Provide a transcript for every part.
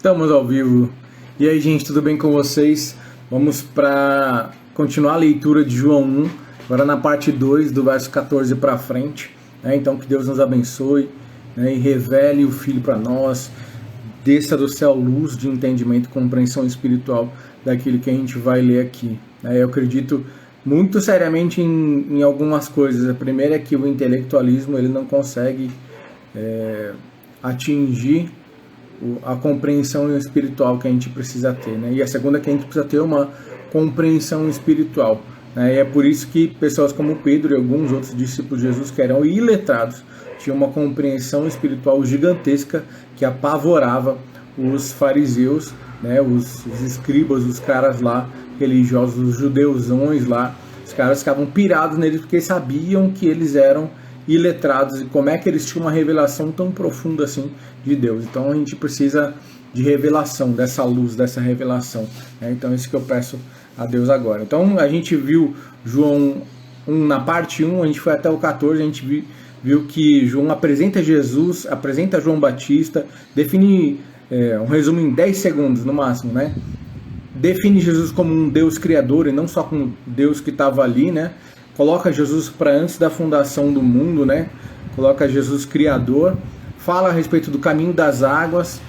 Estamos ao vivo. E aí, gente, tudo bem com vocês? Vamos para continuar a leitura de João 1, agora na parte 2, do verso 14 para frente. Então, que Deus nos abençoe, e revele o Filho para nós, desça do céu luz de entendimento e compreensão espiritual daquilo que a gente vai ler aqui. Eu acredito muito seriamente em algumas coisas. A primeira é que o intelectualismo ele não consegue atingir a compreensão espiritual que a gente precisa ter, E a segunda é que a gente precisa ter uma compreensão espiritual, E é por isso que pessoas como Pedro e alguns outros discípulos de Jesus, que eram iletrados, tinham uma compreensão espiritual gigantesca que apavorava os fariseus, os escribas, os caras lá religiosos, os judeusões lá. Os caras ficavam pirados neles porque sabiam que eles eram iletrados e como é que eles tinham uma revelação tão profunda assim de Deus. Então a gente precisa de revelação, dessa luz, dessa revelação. Então é isso que eu peço a Deus agora. Então a gente viu João 1 na parte 1, a gente foi até o 14, a gente viu que João apresenta Jesus, apresenta João Batista, define, um resumo em 10 segundos no máximo, define Jesus como um Deus criador e não só como Deus que estava ali, Coloca Jesus para antes da fundação do mundo, Coloca Jesus criador, fala a respeito do caminho das águas,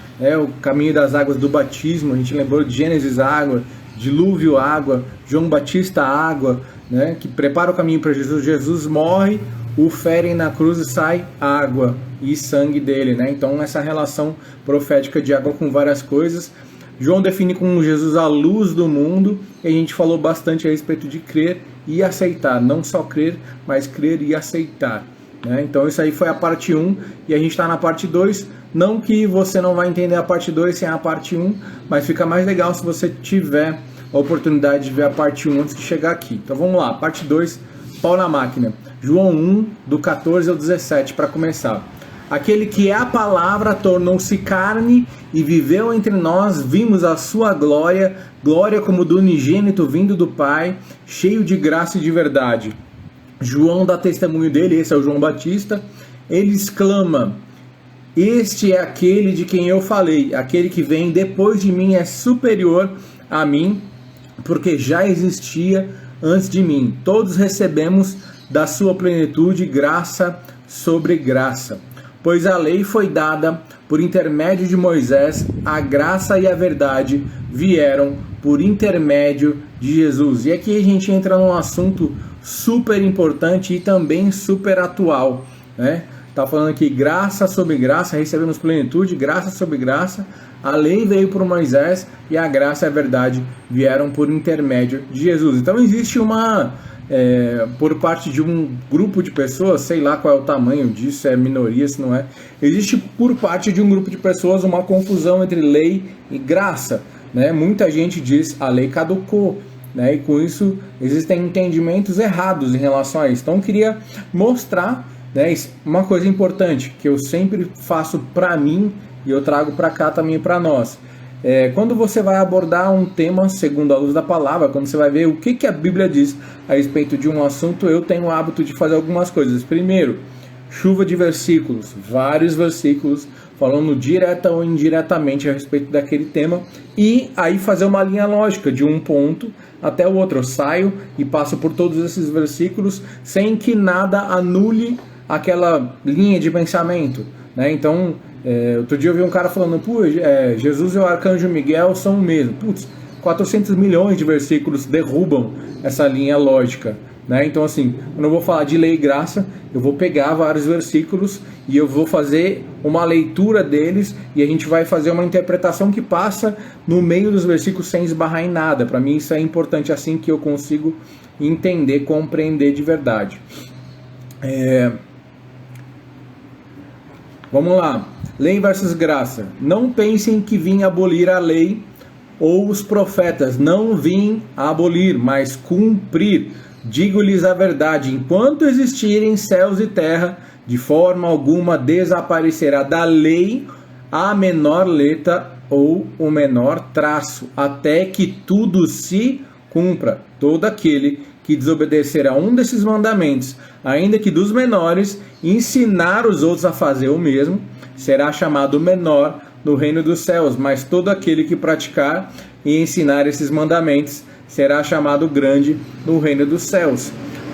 o caminho das águas do batismo. A gente lembrou de Gênesis água, dilúvio água, João Batista água, que prepara o caminho para Jesus. Jesus morre, o ferem na cruz e sai água e sangue dele, Então essa relação profética de água com várias coisas. João define como Jesus a luz do mundo, e a gente falou bastante a respeito de crer e aceitar, não só crer, mas crer e aceitar. Então isso aí foi a parte 1, e a gente está na parte 2, não que você não vai entender a parte 2 sem a parte 1, mas fica mais legal se você tiver a oportunidade de ver a parte 1 antes de chegar aqui. Então vamos lá, parte 2, pau na máquina. João 1, do 14 ao 17, para começar. Aquele que é a palavra tornou-se carne e viveu entre nós, vimos a sua glória, glória como do unigênito vindo do Pai, cheio de graça e de verdade. João dá testemunho dele, esse é o João Batista, ele exclama: este é aquele de quem eu falei, aquele que vem depois de mim é superior a mim, porque já existia antes de mim. Todos recebemos da sua plenitude graça sobre graça. Pois a lei foi dada por intermédio de Moisés, a graça e a verdade vieram por intermédio de Jesus. E aqui a gente entra num assunto super importante e também super atual, Tá falando aqui graça sobre graça, recebemos plenitude, graça sobre graça. A lei veio por Moisés e a graça e a verdade vieram por intermédio de Jesus. Então existe por parte de um grupo de pessoas, sei lá qual é o tamanho disso, é minoria, se não é, existe por parte de um grupo de pessoas uma confusão entre lei e graça, Muita gente diz a lei caducou, e com isso existem entendimentos errados em relação a isso. Então eu queria mostrar, uma coisa importante que eu sempre faço para mim e eu trago para cá também para nós. Quando você vai abordar um tema segundo a luz da palavra, quando você vai ver o que a Bíblia diz a respeito de um assunto, eu tenho o hábito de fazer algumas coisas. Primeiro, chuva de versículos, vários versículos falando direta ou indiretamente a respeito daquele tema, e aí fazer uma linha lógica de um ponto até o outro. Eu saio e passo por todos esses versículos sem que nada anule aquela linha de pensamento, Então, outro dia eu vi um cara falando, Jesus e o arcanjo Miguel são o mesmo. 400 milhões de versículos derrubam essa linha lógica, Então assim, eu não vou falar de lei e graça, eu vou pegar vários versículos e eu vou fazer uma leitura deles e a gente vai fazer uma interpretação que passa no meio dos versículos sem esbarrar em nada. Para mim isso é importante, assim que eu consigo entender, compreender de verdade. Vamos lá, lei versus graça. Não pensem que vim abolir a lei ou os profetas. Não vim abolir, mas cumprir. Digo-lhes a verdade, enquanto existirem céus e terra, de forma alguma desaparecerá da lei a menor letra ou o menor traço, até que tudo se cumpra. Todo aquele que desobedecer a um desses mandamentos, ainda que dos menores, ensinar os outros a fazer o mesmo, será chamado menor no reino dos céus, mas todo aquele que praticar e ensinar esses mandamentos será chamado grande no reino dos céus.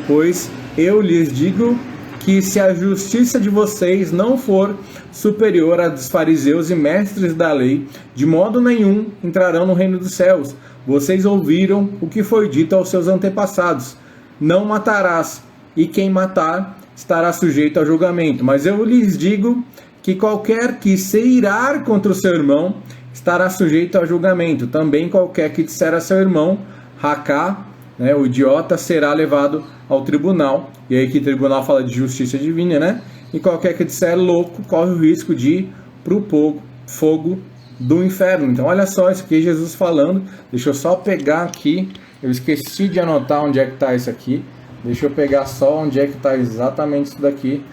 Pois eu lhes digo que se a justiça de vocês não for superior à dos fariseus e mestres da lei, de modo nenhum entrarão no reino dos céus. Vocês ouviram o que foi dito aos seus antepassados: não matarás, e quem matar estará sujeito ao julgamento. Mas eu lhes digo que qualquer que se irar contra o seu irmão estará sujeito ao julgamento. Também qualquer que disser a seu irmão, racá, né, o idiota, será levado ao tribunal. E aí que tribunal fala de justiça divina, né? E qualquer que disser louco corre o risco de ir para o fogo do inferno. Então olha só, isso aqui é Jesus falando. Deixa eu só pegar aqui, eu esqueci de anotar onde é que está isso aqui. Deixa eu pegar só onde é que está exatamente isso daqui.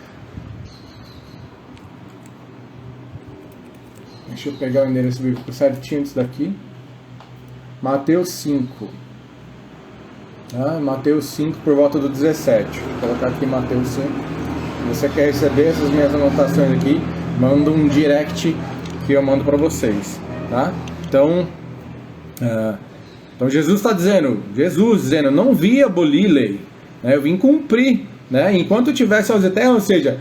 Deixa eu pegar o endereço bíblico certinho disso daqui. Mateus 5. Mateus 5 por volta do 17. Vou colocar aqui Mateus 5. Se você quer receber essas minhas anotações aqui, manda um direct que eu mando para vocês, tá? Então Jesus está dizendo, não vi abolir lei, né? Eu vim cumprir, né? Enquanto tivesse aos eternos, ou seja,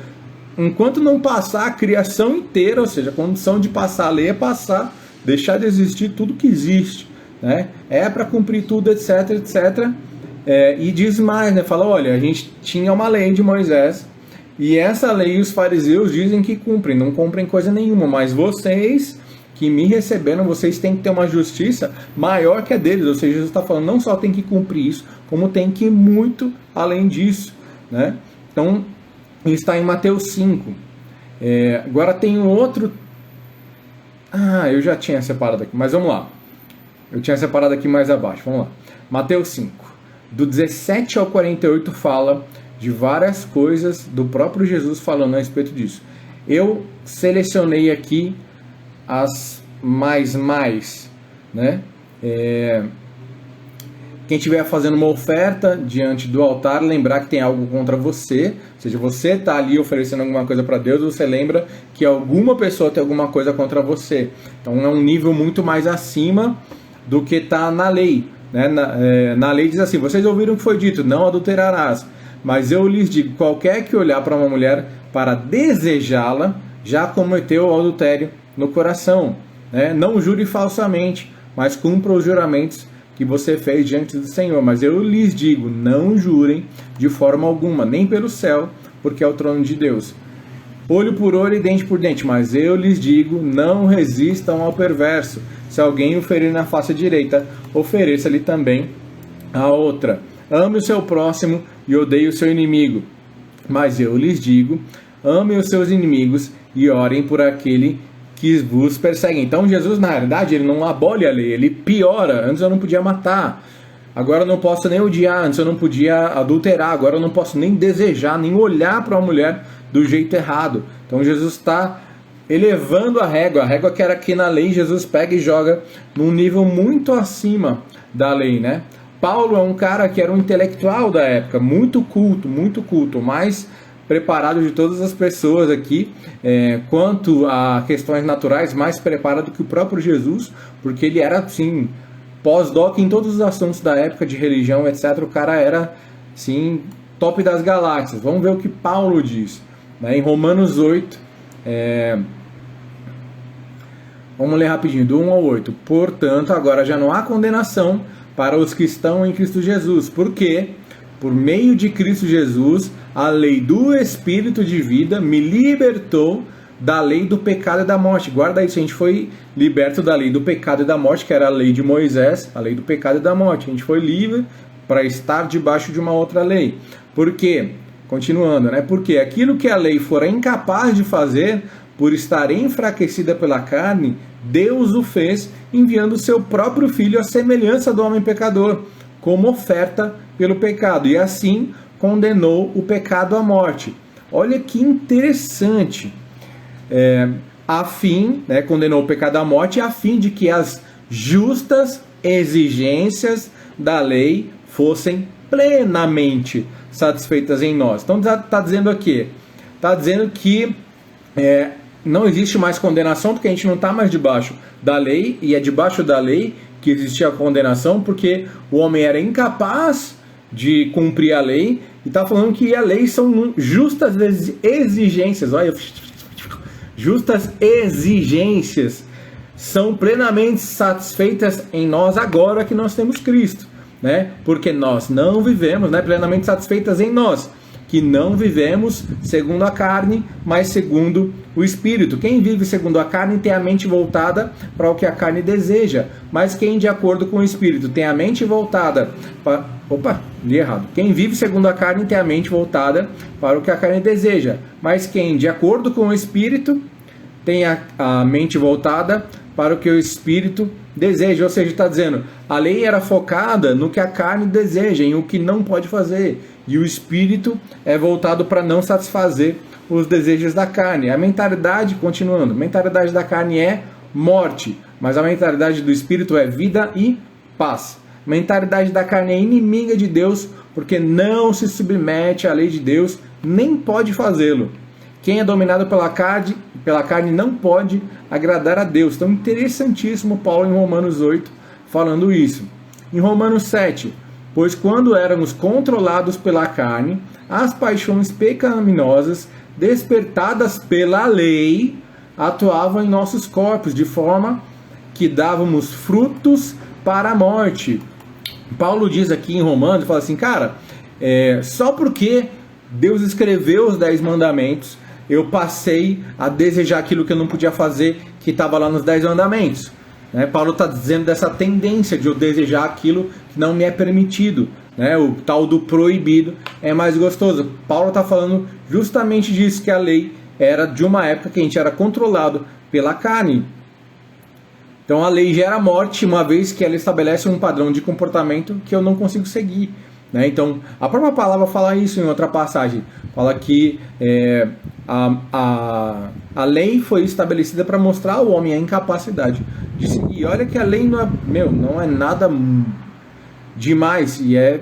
enquanto não passar a criação inteira, ou seja, a condição de passar a lei é passar, deixar de existir tudo que existe, né? É para cumprir tudo, etc, etc. E diz mais, né? Fala, olha, a gente tinha uma lei de Moisés, e essa lei os fariseus dizem que cumprem, não cumprem coisa nenhuma, mas vocês que me receberam, vocês têm que ter uma justiça maior que a deles. Ou seja, Jesus está falando, não só tem que cumprir isso, como tem que ir muito além disso, né? Então, está em Mateus 5. Agora tem um outro... eu já tinha separado aqui, mas vamos lá. Eu tinha separado aqui mais abaixo, vamos lá. Mateus 5. Do 17 ao 48 fala de várias coisas do próprio Jesus falando a respeito disso. Eu selecionei aqui as mais, né? Quem estiver fazendo uma oferta diante do altar, lembrar que tem algo contra você. Ou seja, você está ali oferecendo alguma coisa para Deus, você lembra que alguma pessoa tem alguma coisa contra você. Então é um nível muito mais acima do que está na lei, né? Na lei diz assim, vocês ouviram o que foi dito, não adulterarás. Mas eu lhes digo, qualquer que olhar para uma mulher para desejá-la, já cometeu o adultério no coração, né? Não jure falsamente, mas cumpra os juramentos que você fez diante do Senhor. Mas eu lhes digo, não jurem de forma alguma, nem pelo céu, porque é o trono de Deus. Olho por olho e dente por dente, mas eu lhes digo, não resistam ao perverso. Se alguém o ferir na face direita, ofereça-lhe também a outra. Ame o seu próximo e odeie o seu inimigo. Mas eu lhes digo, amem os seus inimigos e orem por aquele que vos perseguem. Então Jesus, na realidade, ele não abole a lei, ele piora. Antes eu não podia matar, agora eu não posso nem odiar. Antes eu não podia adulterar, agora eu não posso nem desejar, nem olhar para uma mulher do jeito errado. Então Jesus está elevando a régua que era aqui na lei, Jesus pega e joga num nível muito acima da lei, né? Paulo é um cara que era um intelectual da época, muito culto, o mais preparado de todas as pessoas aqui, quanto a questões naturais, mais preparado que o próprio Jesus, porque ele era, assim, pós-doc em todos os assuntos da época de religião, etc. O cara era, assim, top das galáxias. Vamos ver o que Paulo diz, né? Em Romanos 8, vamos ler rapidinho, do 1 ao 8. Portanto, agora já não há condenação para os que estão em Cristo Jesus, porque por meio de Cristo Jesus, a lei do Espírito de vida me libertou da lei do pecado e da morte. Guarda isso, a gente foi liberto da lei do pecado e da morte, que era a lei de Moisés, a lei do pecado e da morte. A gente foi livre para estar debaixo de uma outra lei. Por quê? Continuando, né? Porque aquilo que a lei fora incapaz de fazer, por estar enfraquecida pela carne, Deus o fez enviando o seu próprio Filho à semelhança do homem pecador, como oferta pelo pecado, e assim condenou o pecado à morte. Olha que interessante. A fim, né, condenou o pecado à morte, a fim de que as justas exigências da lei fossem plenamente satisfeitas em nós. Então está dizendo aqui, está dizendo que não existe mais condenação, porque a gente não está mais debaixo da lei, e é debaixo da lei que existia a condenação, porque o homem era incapaz de cumprir a lei, e está falando que a lei são justas exigências, olha, justas exigências, são plenamente satisfeitas em nós agora que nós temos Cristo, né? Porque nós não vivemos, né, plenamente satisfeitas em nós, que não vivemos segundo a carne, mas segundo o Espírito. Quem vive segundo a carne tem a mente voltada para o que a carne deseja, mas quem de acordo com o Espírito tem a mente voltada para... Opa, li errado. Quem vive segundo a carne tem a mente voltada para o que a carne deseja, mas quem de acordo com o Espírito tem a mente voltada para o que o Espírito deseja. Ou seja, está dizendo, a lei era focada no que a carne deseja, em o que não pode fazer, e o Espírito é voltado para não satisfazer os desejos da carne. A mentalidade, continuando, a mentalidade da carne é morte, mas a mentalidade do Espírito é vida e paz. A mentalidade da carne é inimiga de Deus, porque não se submete à lei de Deus, nem pode fazê-lo. Quem é dominado pela carne não pode agradar a Deus. Então, interessantíssimo Paulo em Romanos 8 falando isso. Em Romanos 7, pois quando éramos controlados pela carne, as paixões pecaminosas despertadas pela lei atuavam em nossos corpos, de forma que dávamos frutos para a morte. Paulo diz aqui em Romanos, fala assim, cara, só porque Deus escreveu os 10 mandamentos, eu passei a desejar aquilo que eu não podia fazer, que estava lá nos 10 mandamentos. Né? Paulo está dizendo dessa tendência de eu desejar aquilo que não me é permitido. Né? O tal do proibido é mais gostoso. Paulo está falando justamente disso, que a lei era de uma época que a gente era controlado pela carne. Então a lei gera morte, uma vez que ela estabelece um padrão de comportamento que eu não consigo seguir. Né? Então, a própria palavra fala isso em outra passagem. Fala que a lei foi estabelecida para mostrar ao homem a incapacidade de seguir. Olha que a lei não é nada demais, e é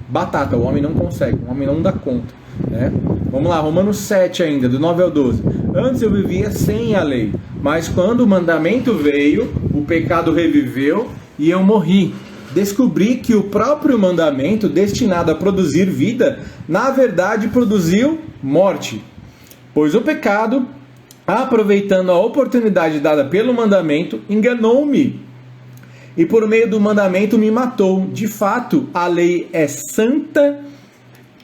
batata. O homem não consegue, o homem não dá conta. Né? Vamos lá, Romanos 7 ainda, do 9 ao 12. Antes eu vivia sem a lei, mas quando o mandamento veio, o pecado reviveu e eu morri. Descobri que o próprio mandamento, destinado a produzir vida, na verdade produziu morte. Pois o pecado, aproveitando a oportunidade dada pelo mandamento, enganou-me. E por meio do mandamento me matou. De fato, a lei é santa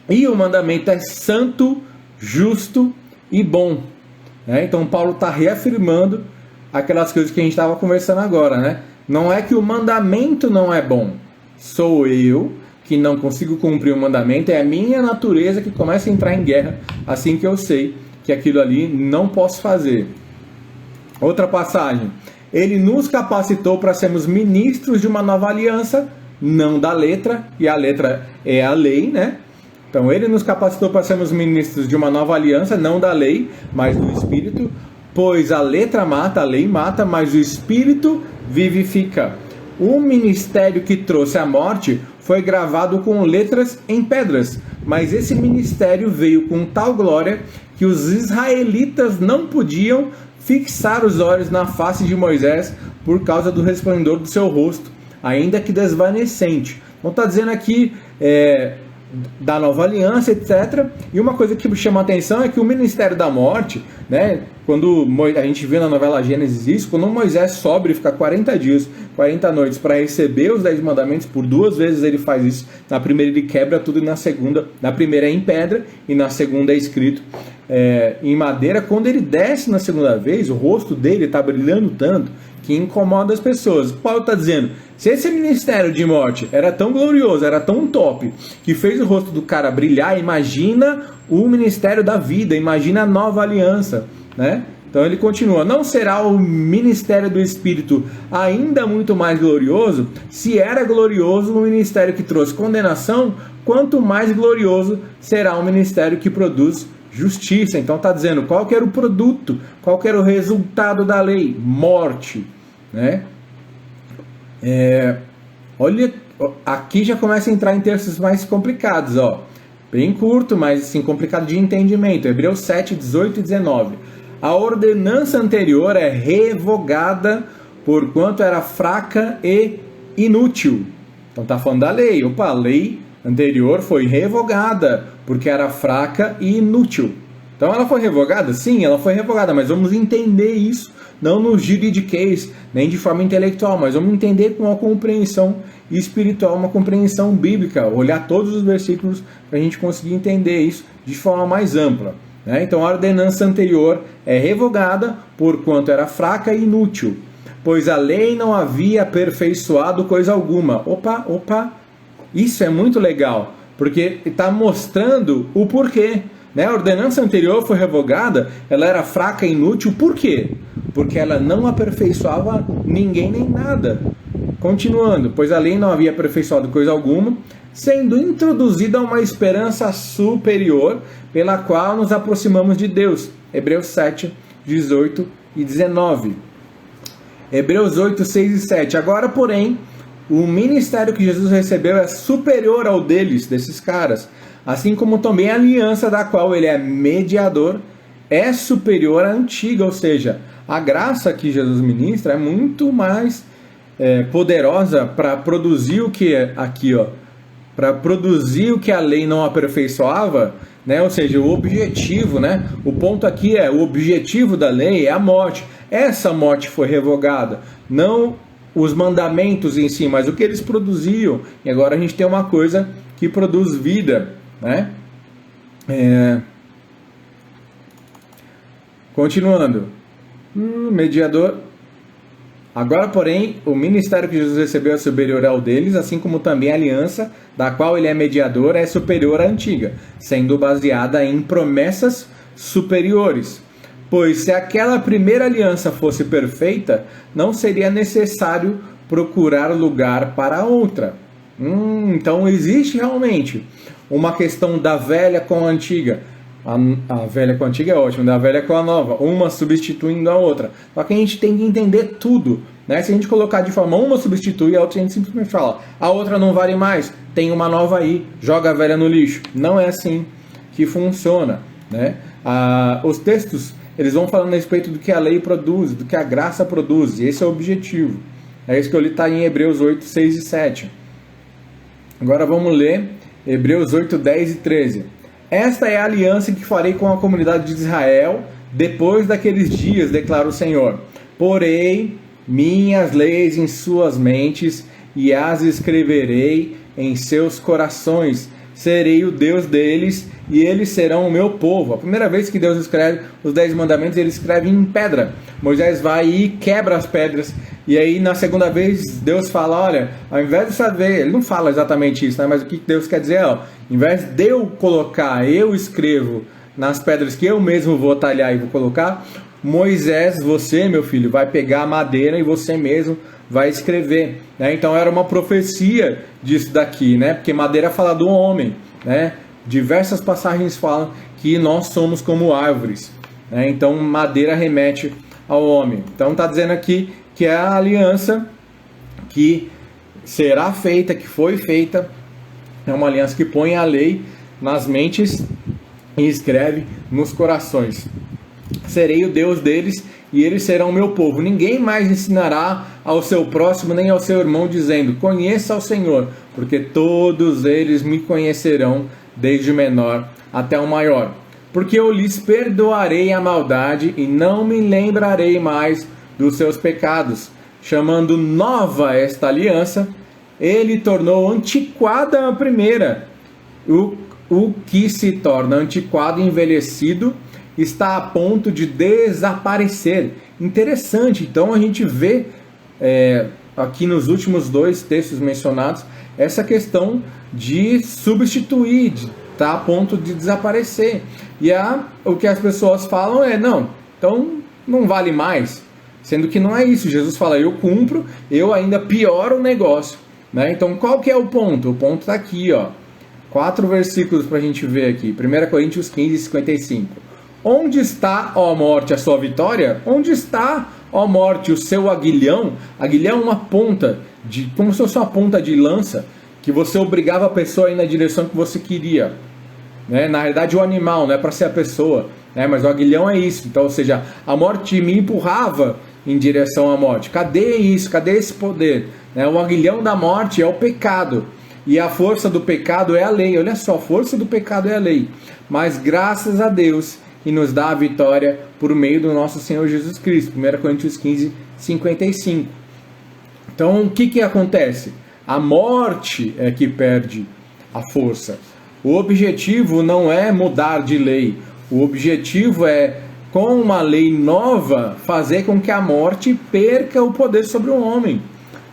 e o mandamento é santo, justo e bom. Então Paulo está reafirmando aquelas coisas que a gente estava conversando agora, né? Não é que o mandamento não é bom. Sou eu que não consigo cumprir o mandamento. É a minha natureza que começa a entrar em guerra assim que eu sei que aquilo ali não posso fazer. Outra passagem. Ele nos capacitou para sermos ministros de uma nova aliança, não da letra, e a letra é a lei, né? Então ele nos capacitou para sermos ministros de uma nova aliança, não da lei, mas do Espírito. Pois a letra mata, a lei mata, mas o Espírito vivifica. O ministério que trouxe a morte foi gravado com letras em pedras, mas esse ministério veio com tal glória que os israelitas não podiam fixar os olhos na face de Moisés por causa do resplendor do seu rosto, ainda que desvanecente. Então está dizendo aqui da nova aliança, etc. E uma coisa que chama a atenção é que o ministério da morte, né, quando a gente vê na novela Gênesis isso, quando Moisés sobe e fica 40 dias, 40 noites para receber os 10 mandamentos, por 2 vezes ele faz isso. Na primeira ele quebra tudo, e na segunda, na primeira é em pedra e na segunda é escrito em madeira. Quando ele desce na segunda vez, o rosto dele está brilhando tanto que incomoda as pessoas. Paulo está dizendo, se esse ministério de morte era tão glorioso, era tão top, que fez o rosto do cara brilhar, imagina o ministério da vida, imagina a nova aliança, né? Então ele continua, não será o ministério do Espírito ainda muito mais glorioso? Se era glorioso o ministério que trouxe condenação, quanto mais glorioso será o ministério que produz justiça. Então está dizendo, qual que era o produto, qual que era o resultado da lei? Morte, né? Olha, aqui já começa a entrar em textos mais complicados, ó. Bem curto, mas assim, complicado de entendimento. Hebreus 7, 18 e 19. a ordenança anterior é revogada porquanto era fraca e inútil. Então está falando da lei. Opa, a lei anterior foi revogada porque era fraca e inútil. Então ela foi revogada? Sim, ela foi revogada, mas vamos entender isso, não no juridiquês, nem de forma intelectual, mas vamos entender com uma compreensão espiritual, uma compreensão bíblica, olhar todos os versículos para a gente conseguir entender isso de forma mais ampla. Né? Então a ordenança anterior é revogada porquanto era fraca e inútil, pois a lei não havia aperfeiçoado coisa alguma. Opa, isso é muito legal, porque está mostrando o porquê. Né? A ordenança anterior foi revogada, ela era fraca e inútil, por quê? Porque ela não aperfeiçoava ninguém nem nada. Continuando, pois a lei não havia aperfeiçoado coisa alguma, sendo introduzida uma esperança superior, pela qual nos aproximamos de Deus. Hebreus 7, 18 e 19. Hebreus 8, 6 e 7. Agora, porém, o ministério que Jesus recebeu é superior ao desses caras, assim como também a aliança da qual ele é mediador é superior à antiga, ou seja, a graça que Jesus ministra é muito mais poderosa para produzir o que aqui, para produzir o que a lei não aperfeiçoava, né? Ou seja, o objetivo, né? O ponto aqui o objetivo da lei é a morte. Essa morte foi revogada, não os mandamentos em si, mas o que eles produziam. E agora a gente tem uma coisa que produz vida, né? Continuando, mediador. Agora, porém, o ministério que Jesus recebeu é superior ao deles, assim como também a aliança da qual ele é mediador é superior à antiga, sendo baseada em promessas superiores. Pois se aquela primeira aliança fosse perfeita, não seria necessário procurar lugar para outra. Então existe realmente uma questão da velha com a antiga. A velha com a antiga é ótimo, da velha com a nova, uma substituindo a outra. Só que a gente tem que entender tudo, né? Se a gente colocar de forma uma substitui a outra, a gente simplesmente fala, a outra não vale mais, tem uma nova aí, joga a velha no lixo. Não é assim que funciona, né? Os textos, eles vão falando a respeito do que a lei produz, do que a graça produz, e esse é o objetivo. É isso que eu li, está em Hebreus 8, 6 e 7. Agora vamos ler Hebreus 8, 10 e 13. Esta é a aliança que farei com a comunidade de Israel depois daqueles dias, declara o Senhor. Porei minhas leis em suas mentes e as escreverei em seus corações. Serei o Deus deles e eles serão o meu povo. A primeira vez que Deus escreve os 10 mandamentos, ele escreve em pedra. Moisés vai e quebra as pedras. E aí na segunda vez Deus fala, olha, ao invés de saber, ele não fala exatamente isso, né? Mas o que Deus quer dizer ao invés de eu colocar, eu escrevo nas pedras que eu mesmo vou talhar e vou colocar, Moisés, você, meu filho, vai pegar a madeira e você mesmo vai escrever, né? Então era uma profecia disso daqui, né? Porque madeira fala do homem, né? Diversas passagens falam que nós somos como árvores, né? Então madeira remete ao homem. Então está dizendo aqui que é a aliança que será feita, que foi feita, é uma aliança que põe a lei nas mentes e escreve nos corações. Serei o Deus deles e eles serão meu povo. Ninguém mais ensinará ao seu próximo nem ao seu irmão, dizendo, conheça ao Senhor, porque todos eles me conhecerão, desde o menor até o maior. Porque eu lhes perdoarei a maldade e não me lembrarei mais dos seus pecados. Chamando nova esta aliança, ele tornou antiquada a primeira. O que se torna antiquado e envelhecido está a ponto de desaparecer. Interessante, então a gente vê aqui nos últimos 2 textos mencionados essa questão de substituir, de estar a ponto de desaparecer. E o que as pessoas falam não, então não vale mais, sendo que não é isso. Jesus fala, eu cumpro, eu ainda pioro o negócio, né? Então qual que é o ponto? O ponto está aqui, 4 versículos para a gente ver aqui. 1 Coríntios 15, 55. Onde está, ó morte, a sua vitória? Onde está, ó morte, o seu aguilhão? Aguilhão é uma ponta, como se fosse uma ponta de lança, que você obrigava a pessoa a ir na direção que você queria, né? Na realidade o animal, não é para ser a pessoa. né? Mas o aguilhão é isso. Então, ou seja, a morte me empurrava em direção à morte. Cadê isso? Cadê esse poder? Né? O aguilhão da morte é o pecado. E a força do pecado é a lei. Olha só, a força do pecado é a lei. Mas graças a Deus, que nos dá a vitória por meio do nosso Senhor Jesus Cristo. 1 Coríntios 15, 55. Então, o que acontece? A morte é que perde a força. O objetivo não é mudar de lei. O objetivo é, com uma lei nova, fazer com que a morte perca o poder sobre o homem.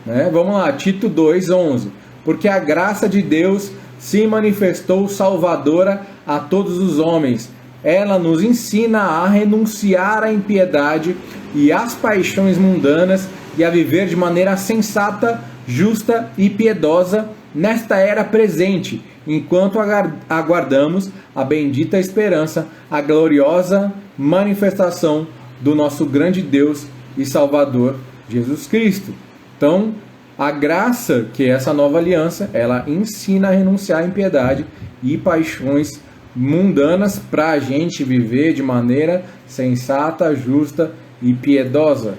Né? Vamos lá, Tito 2:11. Porque a graça de Deus se manifestou salvadora a todos os homens. Ela nos ensina a renunciar à impiedade e às paixões mundanas e a viver de maneira sensata, justa e piedosa nesta era presente, enquanto aguardamos a bendita esperança, a gloriosa manifestação do nosso grande Deus e Salvador, Jesus Cristo. Então, a graça, que é essa nova aliança, ela ensina a renunciar à impiedade e paixões mundanas para a gente viver de maneira sensata, justa e piedosa.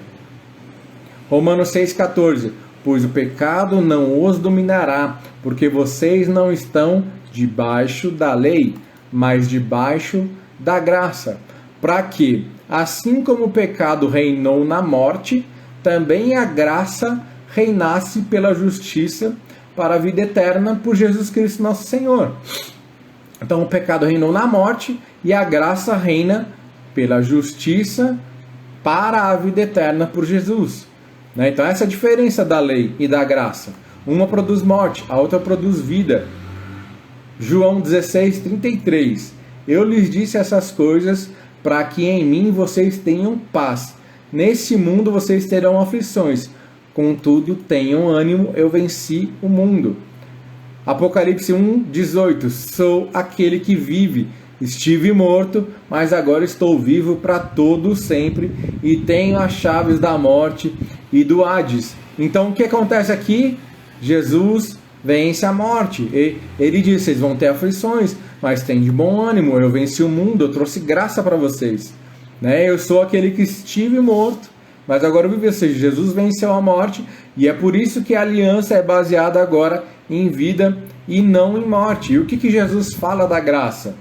Romanos 6,14. Pois o pecado não os dominará, porque vocês não estão debaixo da lei, mas debaixo da graça. Para que, assim como o pecado reinou na morte, também a graça reinasse pela justiça para a vida eterna por Jesus Cristo nosso Senhor. Então o pecado reinou na morte e a graça reina pela justiça para a vida eterna por Jesus. Então essa é a diferença da lei e da graça. Uma produz morte, a outra produz vida. João 16:33. Eu lhes disse essas coisas para que em mim vocês tenham paz. Nesse mundo vocês terão aflições. Contudo, tenham ânimo, eu venci o mundo. Apocalipse 1:18. Sou aquele que vive. Estive morto, mas agora estou vivo para todo sempre e tenho as chaves da morte e do Hades. Então o que acontece aqui? Jesus vence a morte. Ele diz, vocês vão ter aflições, mas tem de bom ânimo, eu venci o mundo, eu trouxe graça para vocês. Eu sou aquele que estive morto, mas agora eu vivo. Ou seja, Jesus venceu a morte e é por isso que a aliança é baseada agora em vida e não em morte. E o que Jesus fala da graça?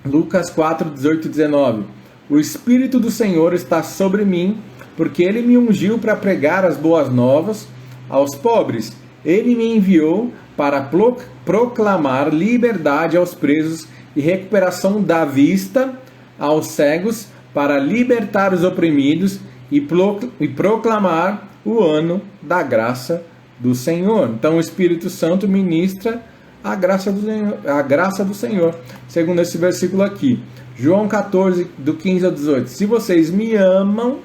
Lucas 4:18-19. O Espírito do Senhor está sobre mim, porque Ele me ungiu para pregar as boas novas aos pobres. Ele me enviou para proclamar liberdade aos presos e recuperação da vista aos cegos, para libertar os oprimidos e proclamar o ano da graça do Senhor. Então o Espírito Santo ministra a graça do Senhor, segundo esse versículo aqui. João 14, do 15 ao 18. Se vocês me amam,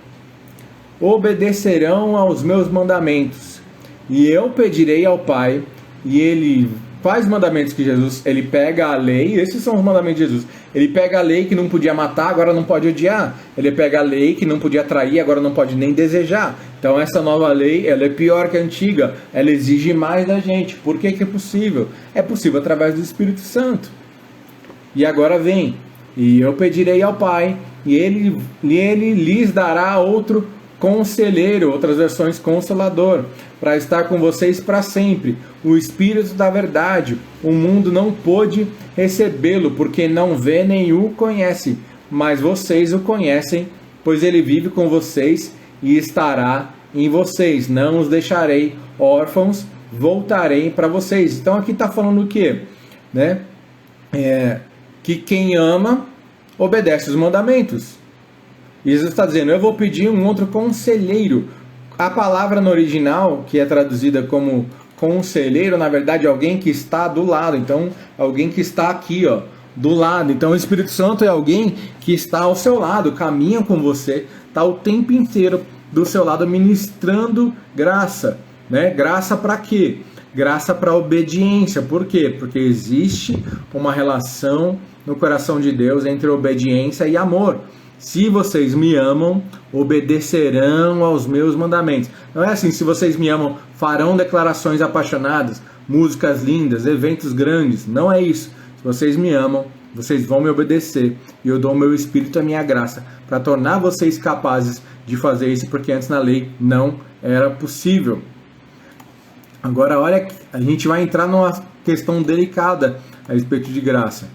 obedecerão aos meus mandamentos. E eu pedirei ao Pai, e Ele faz mandamentos que Jesus, Ele pega a lei, esses são os mandamentos de Jesus. Ele pega a lei que não podia matar, agora não pode odiar. Ele pega a lei que não podia trair, agora não pode nem desejar. Então essa nova lei, ela é pior que a antiga. Ela exige mais da gente. Por que é possível? É possível através do Espírito Santo. E agora vem. E eu pedirei ao Pai, e Ele lhes dará outro conselheiro, outras versões, consolador, para estar com vocês para sempre, o Espírito da verdade. O mundo não pôde recebê-lo, porque não vê nem o conhece, mas vocês o conhecem, pois ele vive com vocês e estará em vocês. Não os deixarei órfãos, voltarei para vocês. Então aqui está falando o quê? Que quem ama obedece os mandamentos. Jesus está dizendo, eu vou pedir um outro conselheiro. A palavra no original, que é traduzida como conselheiro, na verdade é alguém que está do lado. Então, alguém que está aqui, do lado. Então, o Espírito Santo é alguém que está ao seu lado, caminha com você, está o tempo inteiro do seu lado ministrando graça. Graça para quê? Graça para obediência. Por quê? Porque existe uma relação no coração de Deus entre obediência e amor. Se vocês me amam, obedecerão aos meus mandamentos. Não é assim, se vocês me amam, farão declarações apaixonadas, músicas lindas, eventos grandes. Não é isso. Se vocês me amam, vocês vão me obedecer, e eu dou o meu Espírito e a minha graça, para tornar vocês capazes de fazer isso, porque antes na lei não era possível. Agora, olha, a gente vai entrar numa questão delicada a respeito de graça.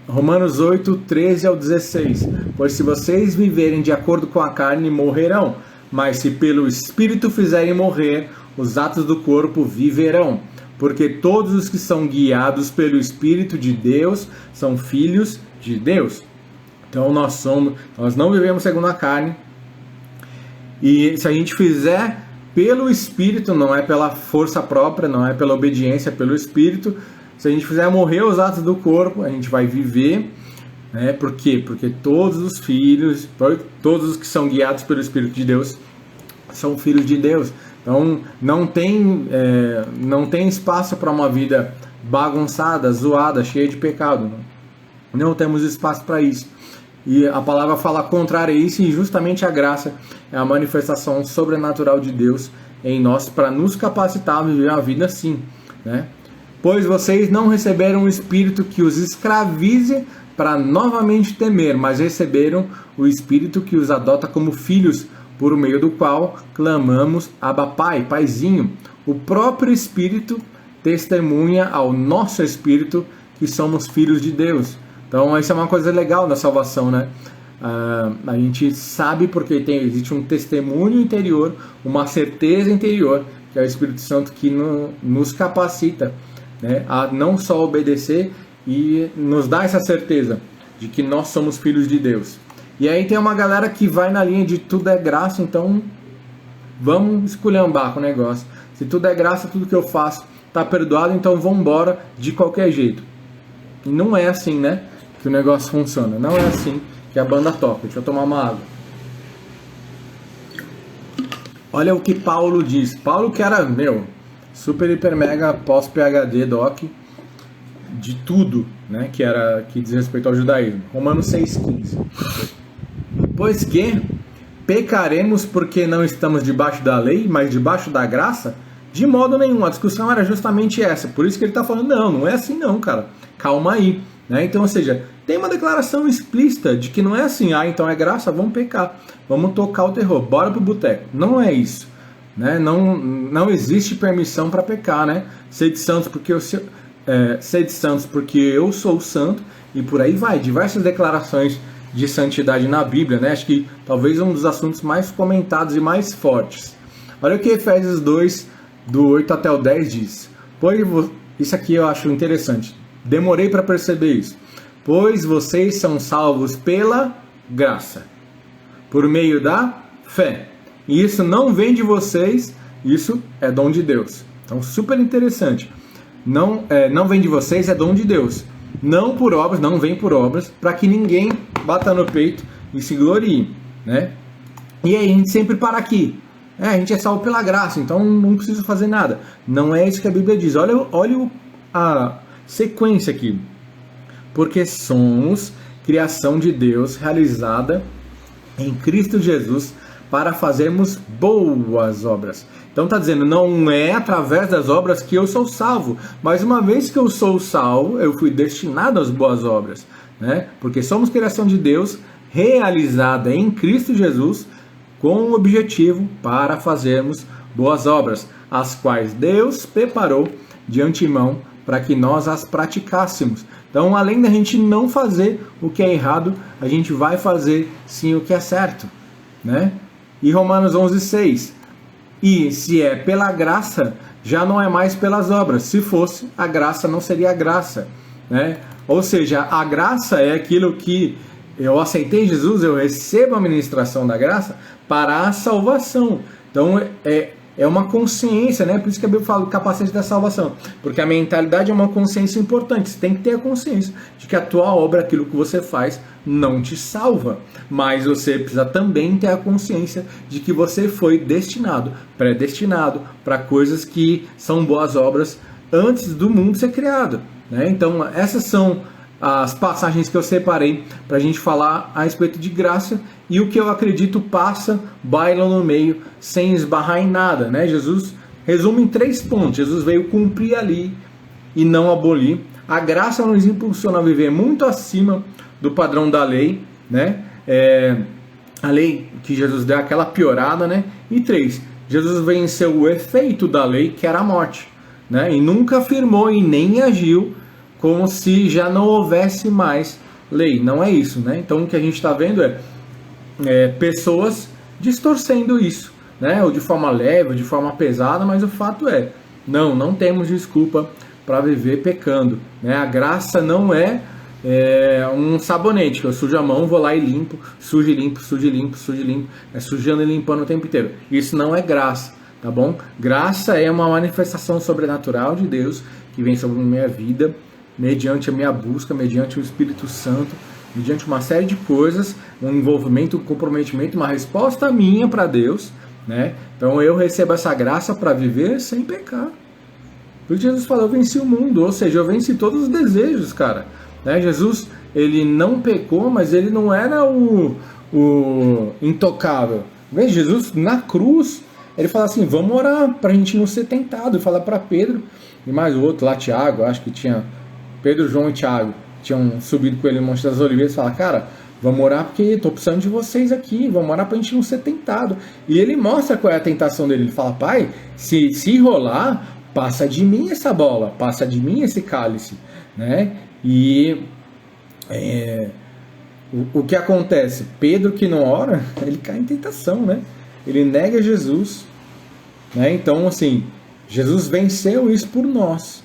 Romanos 8, 13 ao 16. Pois se vocês viverem de acordo com a carne, morrerão. Mas se pelo Espírito fizerem morrer, os atos do corpo viverão. Porque todos os que são guiados pelo Espírito de Deus são filhos de Deus. Então nós não vivemos segundo a carne. E se a gente fizer pelo Espírito, não é pela força própria, não é pela obediência, é pelo Espírito. Se a gente fizer morrer os atos do corpo, a gente vai viver, né? Por quê? Porque todos os filhos, todos os que são guiados pelo Espírito de Deus, são filhos de Deus. Então não tem espaço para uma vida bagunçada, zoada, cheia de pecado. Não temos espaço para isso. E a palavra fala contrário a isso, e justamente a graça é a manifestação sobrenatural de Deus em nós para nos capacitar a viver uma vida assim, né? Pois vocês não receberam um espírito que os escravize para novamente temer, mas receberam o espírito que os adota como filhos, por meio do qual clamamos Abba Pai, Paizinho. O próprio Espírito testemunha ao nosso espírito que somos filhos de Deus. Então, isso é uma coisa legal da salvação, né? A gente sabe porque existe um testemunho interior, uma certeza interior, que é o Espírito Santo que nos capacita, né, a não só obedecer e nos dá essa certeza de que nós somos filhos de Deus. E aí tem uma galera que vai na linha de tudo é graça, então vamos esculhambar com o negócio. Se tudo é graça, tudo que eu faço está perdoado, então vamos embora de qualquer jeito. E não é assim, né, que o negócio funciona. Não é assim que a banda toca. Deixa eu tomar uma água. Olha o que Paulo diz. Paulo que era, super, hiper, mega, pós-PhD, doc, de tudo, né, que diz respeito ao judaísmo. Romanos 6,15. Pois que pecaremos porque não estamos debaixo da lei, mas debaixo da graça? De modo nenhum. A discussão era justamente essa. Por isso que ele está falando, não é assim não, cara. Calma aí. Né? Então, ou seja, tem uma declaração explícita de que não é assim, então é graça, vamos pecar. Vamos tocar o terror, bora pro boteco. Não é isso. Né? Não existe permissão para pecar, né? Sede santos porque eu sou santo, e por aí vai. Diversas declarações de santidade na Bíblia, né? Acho que talvez um dos assuntos mais comentados e mais fortes. Olha o que Efésios 2, do 8 até o 10 diz. Isso aqui eu acho interessante. Demorei para perceber isso. Pois vocês são salvos pela graça, por meio da fé. E isso não vem de vocês, isso é dom de Deus. Então, super interessante. Não vem de vocês, é dom de Deus. Não por obras, não vem por obras, para que ninguém bata no peito e se glorie, né? E aí a gente sempre para aqui. A gente é salvo pela graça, então não precisa fazer nada. Não é isso que a Bíblia diz. Olha a sequência aqui. Porque somos criação de Deus realizada em Cristo Jesus para fazermos boas obras. Então está dizendo, não é através das obras que eu sou salvo, mas uma vez que eu sou salvo, eu fui destinado às boas obras, né? Porque somos criação de Deus realizada em Cristo Jesus com o objetivo para fazermos boas obras, as quais Deus preparou de antemão para que nós as praticássemos. Então, além da gente não fazer o que é errado, a gente vai fazer sim o que é certo, né? E Romanos 11,6. E se é pela graça, já não é mais pelas obras. Se fosse, a graça não seria graça, né? Ou seja, a graça é aquilo que eu aceitei Jesus, eu recebo a ministração da graça para a salvação. Então, é uma consciência, né? Por isso que a Bíblia fala do capacete da salvação. Porque a mentalidade é uma consciência importante. Você tem que ter a consciência de que a tua obra, aquilo que você faz, não te salva. Mas você precisa também ter a consciência de que você foi destinado, predestinado para coisas que são boas obras antes do mundo ser criado, né? Então, essas são as passagens que eu separei para a gente falar a respeito de graça, e o que eu acredito baila no meio sem esbarrar em nada, né? Jesus resume em 3 pontos. Jesus veio cumprir ali e não abolir a graça nos impulsiona a viver muito acima do padrão da lei, né? A lei que Jesus deu aquela piorada, né? E 3, Jesus venceu o efeito da lei, que era a morte, né? E nunca afirmou e nem agiu como se já não houvesse mais lei. Não é isso, né? Então o que a gente está vendo é pessoas distorcendo isso, né? Ou de forma leve, ou de forma pesada, mas o fato não temos desculpa para viver pecando, né? A graça não é um sabonete que eu sujo a mão, vou lá e limpo, sujo e limpo, sujo e limpo, sujo e limpo, sujando e limpando o tempo inteiro. Isso não é graça, tá bom? Graça é uma manifestação sobrenatural de Deus que vem sobre a minha vida, mediante a minha busca, mediante o Espírito Santo, mediante uma série de coisas, um envolvimento, um comprometimento, uma resposta minha para Deus, né? Então eu recebo essa graça para viver sem pecar. Porque Jesus falou, eu venci o mundo, ou seja, eu venci todos os desejos, cara. Né? Jesus, ele não pecou, mas ele não era o intocável. Veja, Jesus na cruz, ele fala assim, vamos orar para a gente não ser tentado. Ele fala para Pedro e mais o outro lá, Tiago, acho que tinha Pedro, João e Tiago, tinham subido com ele no Monte das Oliveiras e fala, cara, vamos orar porque estou precisando de vocês aqui, vamos orar para a gente não ser tentado. E ele mostra qual é a tentação dele, ele fala, pai, se rolar, passa de mim essa bola, passa de mim esse cálice, né? E o que acontece? Pedro que não ora, ele cai em tentação, né? Ele nega Jesus, né? Então, assim, Jesus venceu isso por nós,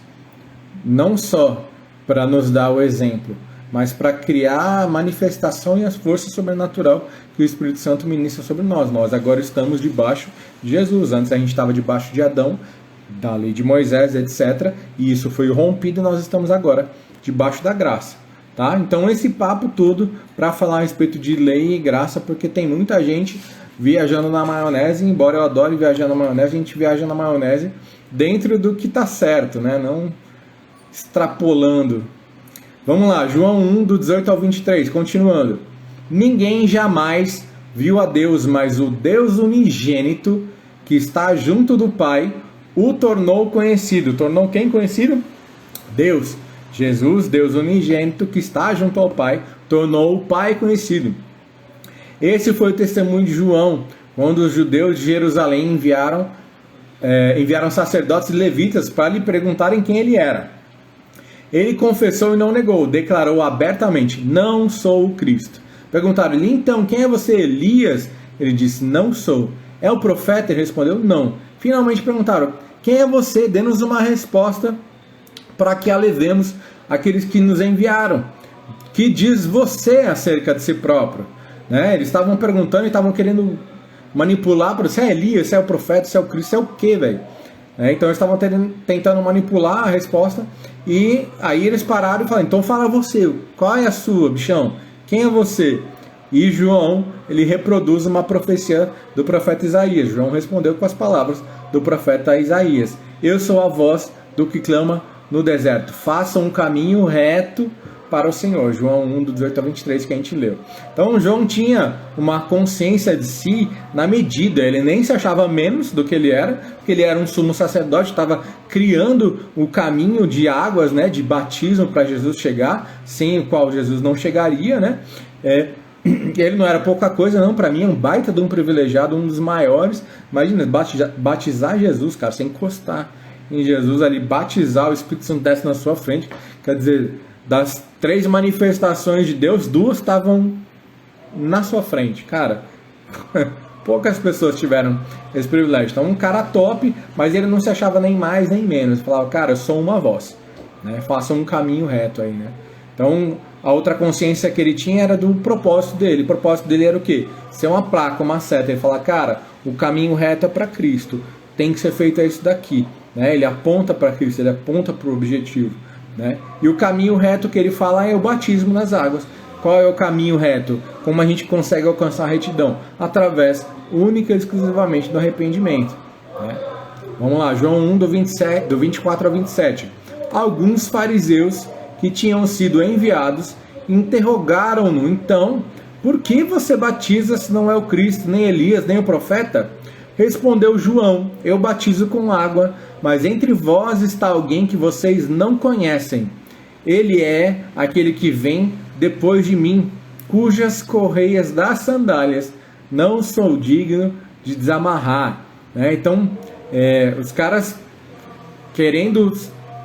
não só para nos dar o exemplo, mas para criar a manifestação e as forças sobrenatural que o Espírito Santo ministra sobre nós. Nós agora estamos debaixo de Jesus. Antes a gente estava debaixo de Adão, da lei de Moisés, etc. E isso foi rompido e nós estamos agora debaixo da graça. Tá? Então esse papo todo para falar a respeito de lei e graça, porque tem muita gente viajando na maionese, embora eu adore viajar na maionese, a gente viaja na maionese dentro do que está certo, né? Não extrapolando. Vamos lá, João 1, do 18 ao 23, continuando. Ninguém jamais viu a Deus, mas o Deus unigênito, que está junto do Pai, o tornou conhecido. Tornou quem conhecido? Deus. Jesus, Deus unigênito, que está junto ao Pai, tornou o Pai conhecido. Esse foi o testemunho de João, quando os judeus de Jerusalém enviaram sacerdotes e levitas para lhe perguntarem quem ele era. Ele confessou e não negou, declarou abertamente, não sou o Cristo. Perguntaram-lhe, então, quem é você, Elias? Ele disse, não sou. É o profeta? Ele respondeu, não. Finalmente perguntaram, quem é você? Dê-nos uma resposta para que a levemos àqueles que nos enviaram. Que diz você acerca de si próprio? Né? Eles estavam perguntando e estavam querendo manipular, se é Elias, se é o profeta, se é o Cristo, se é o quê, velho? Então eles estavam tentando manipular a resposta. E aí eles pararam e falaram, então fala você, qual é a sua, bichão? Quem é você? E João, ele reproduz uma profecia do profeta Isaías. João respondeu com as palavras do profeta Isaías. Eu sou a voz do que clama no deserto. Faça um caminho reto para o Senhor. João 1, do 18 a 23, que a gente leu. Então João tinha uma consciência de si na medida. Ele nem se achava menos do que ele era, porque ele era um sumo sacerdote, estava criando o caminho de águas, né, de batismo para Jesus chegar, sem o qual Jesus não chegaria, né? Ele não era pouca coisa, não. Para mim é um baita de um privilegiado, um dos maiores. Imagina, batizar Jesus, cara, sem encostar em Jesus ali, batizar, o Espírito Santo desce na sua frente. Quer dizer, das 3 manifestações de Deus, 2 estavam na sua frente. Cara, poucas pessoas tiveram esse privilégio. Então, um cara top, mas ele não se achava nem mais nem menos. Ele falava, cara, eu sou uma voz, né? Faça um caminho reto aí, né? Então, a outra consciência que ele tinha era do propósito dele. O propósito dele era o quê? Ser uma placa, uma seta. Ele fala, cara, o caminho reto é para Cristo. Tem que ser feito isso daqui, né? Ele aponta para Cristo, ele aponta para o objetivo, né? E o caminho reto que ele fala é o batismo nas águas. Qual é o caminho reto? Como a gente consegue alcançar a retidão? Através, única e exclusivamente, do arrependimento, né? Vamos lá, João 1, do 24 ao 27. Alguns fariseus que tinham sido enviados interrogaram-no, então, por que você batiza se não é o Cristo, nem Elias, nem o profeta? Respondeu João, eu batizo com água, mas entre vós está alguém que vocês não conhecem. ele é aquele que vem depois de mim, cujas correias das sandálias não sou digno de desamarrar. Né? Então, os caras querendo,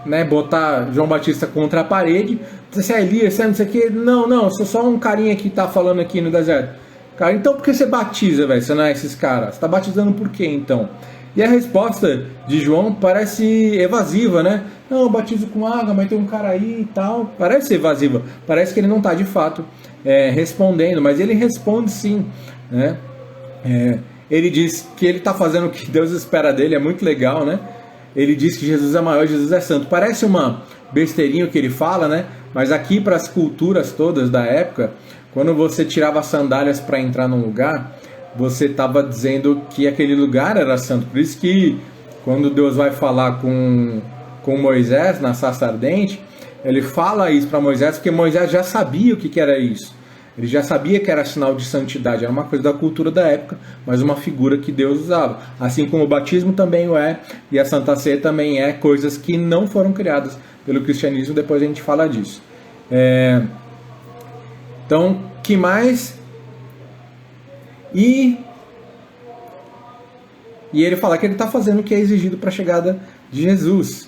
né, botar João Batista contra a parede, você é Elias, você não sei o que, não, eu sou só um carinha que tá falando aqui no deserto. Cara, então por que você batiza, velho? Você não é esses caras? Você tá batizando por quê, então? E a resposta de João parece evasiva, né? Não, eu batizo com água, mas tem um cara aí e tal. Parece evasiva. Parece que ele não está de fato respondendo, mas ele responde sim, né? Ele diz que ele está fazendo o que Deus espera dele, é muito legal, né? Ele diz que Jesus é maior, Jesus é santo. Parece uma besteirinha que ele fala, né? Mas aqui para as culturas todas da época, quando você tirava as sandálias para entrar num lugar, você estava dizendo que aquele lugar era santo. Por isso que quando Deus vai falar com Moisés na sarça ardente, ele fala isso para Moisés, porque Moisés já sabia o que era isso. Ele já sabia que era sinal de santidade, era uma coisa da cultura da época, mas uma figura que Deus usava. Assim como o batismo também o é, e a Santa Ceia também é, coisas que não foram criadas pelo cristianismo, depois a gente fala disso. Então, que mais? E ele fala que ele está fazendo o que é exigido para a chegada de Jesus.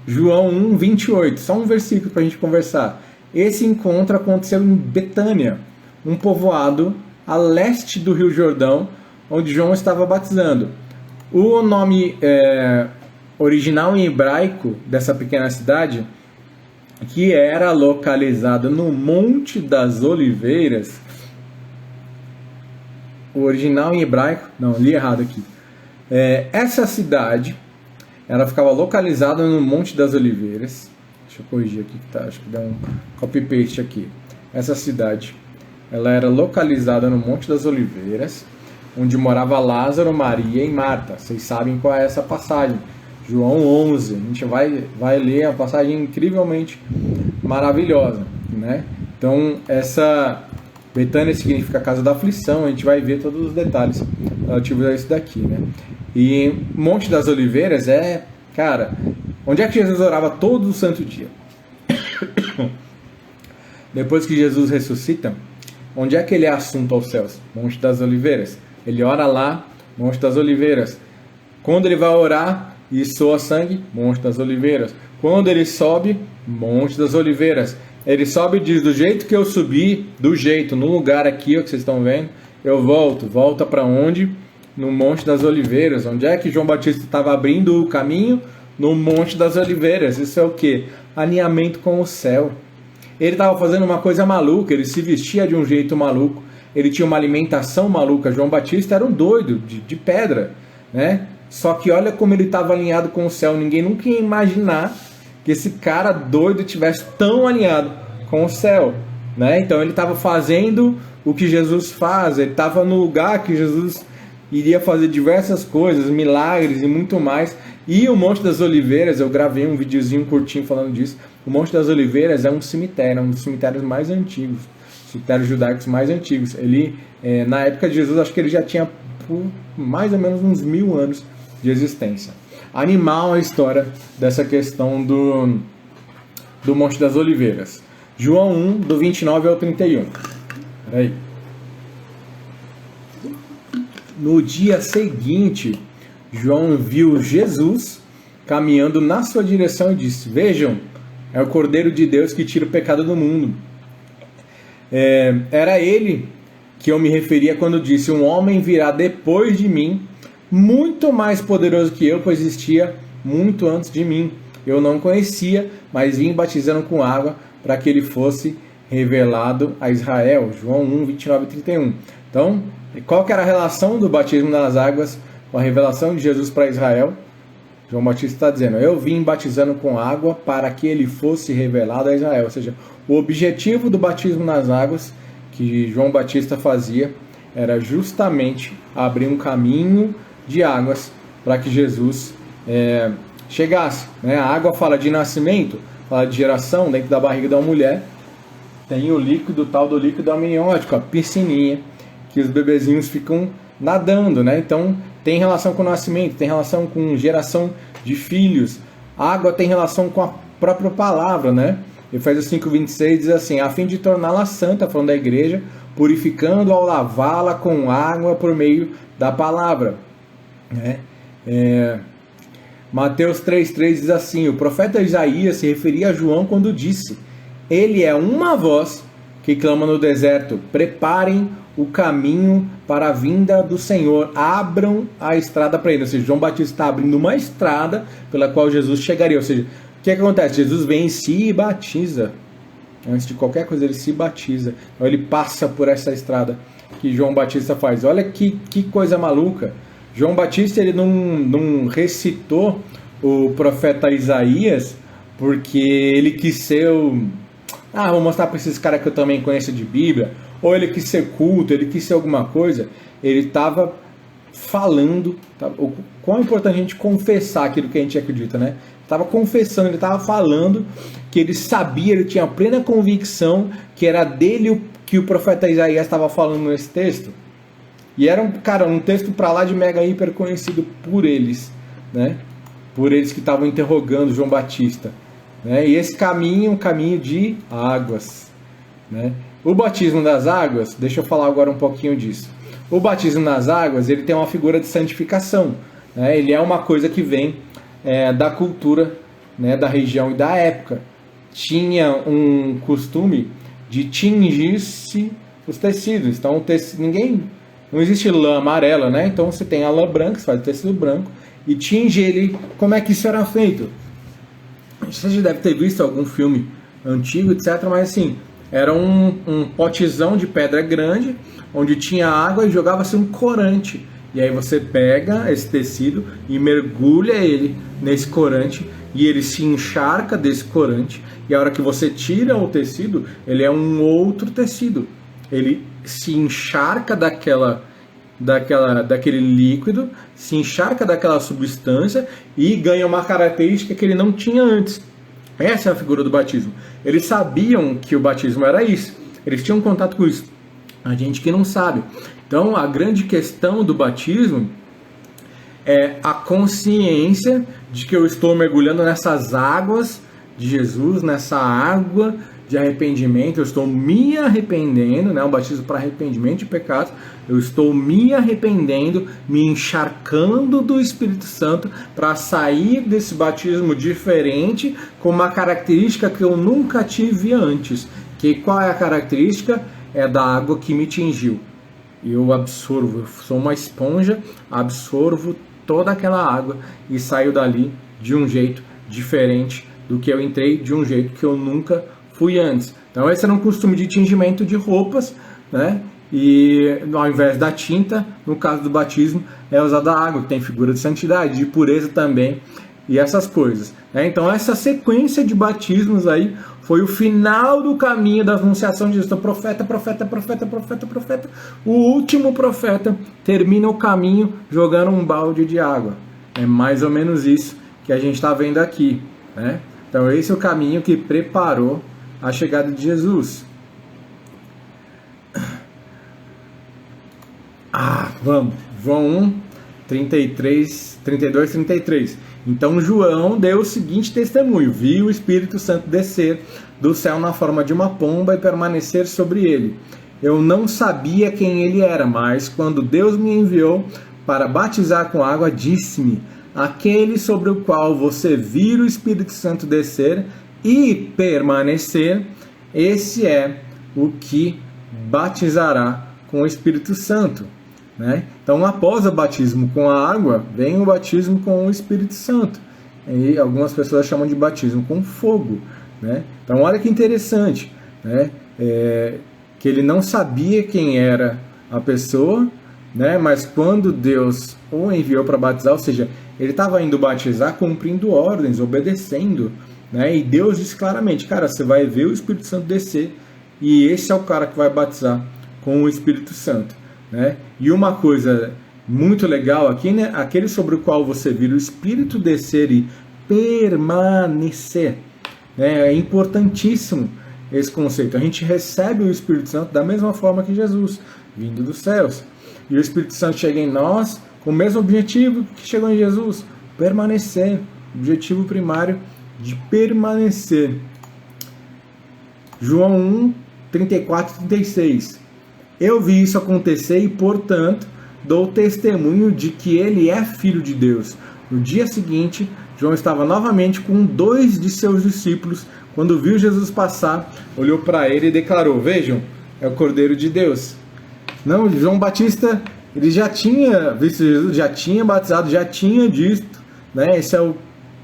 João 1, 28, só um versículo para a gente conversar. Esse encontro aconteceu em Betânia, um povoado a leste do Rio Jordão, onde João estava batizando. O nome original em hebraico dessa pequena cidade, que era localizada no Monte das Oliveiras, o original em hebraico, não, li errado aqui. Essa cidade, ela ficava localizada no Monte das Oliveiras. Deixa eu corrigir aqui, tá? Acho que dá um copy-paste aqui. Essa cidade, ela era localizada no Monte das Oliveiras, onde morava Lázaro, Maria e Marta. Vocês sabem qual é essa passagem. João 11. A gente vai ler a passagem incrivelmente maravilhosa, né? Então, essa Betânia significa casa da aflição. A gente vai ver todos os detalhes relativos a isso daqui, né? E Monte das Oliveiras cara, onde é que Jesus orava todo o santo dia? Depois que Jesus ressuscita, onde é que ele é assunto aos céus? Monte das Oliveiras. Ele ora lá, Monte das Oliveiras. Quando ele vai orar e soa sangue, Monte das Oliveiras. Quando ele sobe, Monte das Oliveiras. Ele sobe e diz, do jeito que eu subi, no lugar aqui, ó, que vocês estão vendo, eu volto. Volta para onde? No Monte das Oliveiras. Onde é que João Batista estava abrindo o caminho? No Monte das Oliveiras. Isso é o que? Alinhamento com o céu. Ele estava fazendo uma coisa maluca, ele se vestia de um jeito maluco, ele tinha uma alimentação maluca. João Batista era um doido, de pedra, né? Só que olha como ele estava alinhado com o céu. Ninguém nunca ia imaginar que esse cara doido estivesse tão alinhado com o céu, né? Então ele estava fazendo o que Jesus faz, ele estava no lugar que Jesus iria fazer diversas coisas, milagres e muito mais. E o Monte das Oliveiras, eu gravei um videozinho curtinho falando disso. O Monte das Oliveiras é um cemitério, um dos cemitérios mais antigos, cemitérios judaicos mais antigos. Ele, na época de Jesus, acho que ele já tinha por mais ou menos uns 1000 anos de existência. Animal a história dessa questão do Monte das Oliveiras. João 1, do 29 ao 31. Peraí. No dia seguinte, João viu Jesus caminhando na sua direção e disse, vejam, é o Cordeiro de Deus que tira o pecado do mundo. Era ele que eu me referia quando disse, um homem virá depois de mim, muito mais poderoso que eu, pois existia muito antes de mim. Eu não conhecia, mas vim batizando com água para que ele fosse revelado a Israel. João 1, 29 e 31. Então, qual que era a relação do batismo nas águas com a revelação de Jesus para Israel? João Batista está dizendo, eu vim batizando com água para que ele fosse revelado a Israel. Ou seja, o objetivo do batismo nas águas que João Batista fazia era justamente abrir um caminho de águas para que Jesus chegasse, né? A água fala de nascimento, fala de geração. Dentro da barriga da mulher tem o líquido, tal do líquido amniótico, a piscininha, que os bebezinhos ficam nadando, né? Então tem relação com o nascimento, tem relação com geração de filhos. A água tem relação com a própria palavra, né? Efésios 5:26 diz assim: a fim de torná-la santa, falando da igreja, purificando ao lavá-la com água por meio da palavra, né? Mateus 3:3 diz assim: o profeta Isaías se referia a João quando disse: ele é uma voz que clama no deserto, preparem o caminho para a vinda do Senhor, abram a estrada para ele. Ou seja, João Batista está abrindo uma estrada pela qual Jesus chegaria. Ou seja, o que acontece? Jesus vem e se batiza. Antes de qualquer coisa ele se batiza. Então ele passa por essa estrada que João Batista faz. Olha que coisa maluca. João Batista ele não recitou o profeta Isaías porque ele quis ser vou mostrar para esses caras que eu também conheço de Bíblia, ou ele quis ser culto, ele quis ser alguma coisa. Ele estava falando, o quão é importante a gente confessar aquilo que a gente acredita, né? Estava confessando, ele estava falando que ele sabia, ele tinha plena convicção que era dele que o profeta Isaías estava falando nesse texto. E era um texto para lá de mega hiper conhecido por eles, né? Por eles que estavam interrogando João Batista, né? E esse caminho é um caminho de águas, né? O batismo das águas, deixa eu falar agora um pouquinho disso. O batismo nas águas, ele tem uma figura de santificação, né? Ele é uma coisa que vem da cultura, né, da região e da época. Tinha um costume de tingir-se os tecidos. Então não existe lã amarela, né? Então você tem a lã branca, você faz o tecido branco e tinge ele. Como é que isso era feito? Você já deve ter visto algum filme antigo, etc. Mas assim, era um potezão de pedra grande, onde tinha água e jogava-se um corante. E aí você pega esse tecido e mergulha ele nesse corante e ele se encharca desse corante. E a hora que você tira o tecido, ele é um outro tecido. Ele se encharca daquele líquido, se encharca daquela substância e ganha uma característica que ele não tinha antes. Essa é a figura do batismo. Eles sabiam que o batismo era isso. Eles tinham contato com isso. A gente que não sabe. Então, a grande questão do batismo é a consciência de que eu estou mergulhando nessas águas de Jesus, nessa água de arrependimento. Eu estou me arrependendo, né? Um batismo para arrependimento de pecados. Eu estou me arrependendo, me encharcando do Espírito Santo para sair desse batismo diferente, com uma característica que eu nunca tive antes. Que qual é a característica? É da água que me tingiu. Eu absorvo, eu sou uma esponja, absorvo toda aquela água e saio dali de um jeito diferente do que eu entrei, de um jeito que eu nunca fui antes. Então esse era um costume de tingimento de roupas, né? E ao invés da tinta, no caso do batismo, é usada a água, que tem figura de santidade, de pureza também, e essas coisas, né? Então essa sequência de batismos aí foi o final do caminho da anunciação de Jesus. Então, profeta. O último profeta termina o caminho jogando um balde de água. É mais ou menos isso que a gente está vendo aqui, né? Então, esse é o caminho que preparou a chegada de Jesus. Vamos. João 1, 32, 33. Então João deu o seguinte testemunho: viu o Espírito Santo descer do céu na forma de uma pomba e permanecer sobre ele. Eu não sabia quem ele era, mas quando Deus me enviou para batizar com água, disse-me: aquele sobre o qual você vir o Espírito Santo descer e permanecer, esse é o que batizará com o Espírito Santo. Né? Então, após o batismo com a água, vem o batismo com o Espírito Santo. E algumas pessoas chamam de batismo com fogo. Né? Então, olha que interessante, né? Que ele não sabia quem era a pessoa, né? Mas quando Deus o enviou para batizar, ou seja, ele estava indo batizar cumprindo ordens, obedecendo. Né? E Deus disse claramente: cara, você vai ver o Espírito Santo descer e esse é o cara que vai batizar com o Espírito Santo. Né? E uma coisa muito legal aqui, né? Aquele sobre o qual você vira o Espírito descer e permanecer. Né? É importantíssimo esse conceito. A gente recebe o Espírito Santo da mesma forma que Jesus, vindo dos céus. E o Espírito Santo chega em nós com o mesmo objetivo que chegou em Jesus: permanecer. Objetivo primário de permanecer. João 1, 34 e 36. Eu vi isso acontecer e, portanto, dou testemunho de que ele é filho de Deus. No dia seguinte, João estava novamente com 2 de seus discípulos. Quando viu Jesus passar, olhou para ele e declarou: vejam, é o Cordeiro de Deus. Não, João Batista, ele já tinha visto Jesus, já tinha batizado, já tinha dito, né? Esse é o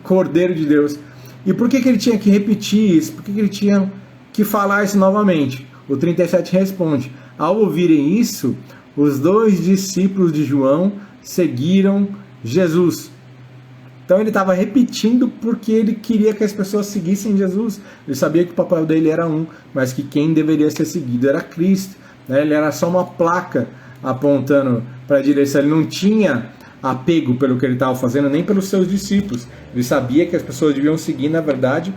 Cordeiro de Deus. E por que ele tinha que repetir isso? Por que ele tinha que falar isso novamente? O 37 responde: ao ouvirem isso, os 2 discípulos de João seguiram Jesus. Então ele estava repetindo porque ele queria que as pessoas seguissem Jesus. Ele sabia que o papel dele era mas que quem deveria ser seguido era Cristo. Né? Ele era só uma placa apontando para a direção. Ele não tinha apego pelo que ele estava fazendo, nem pelos seus discípulos. Ele sabia que as pessoas deviam seguir, na verdade,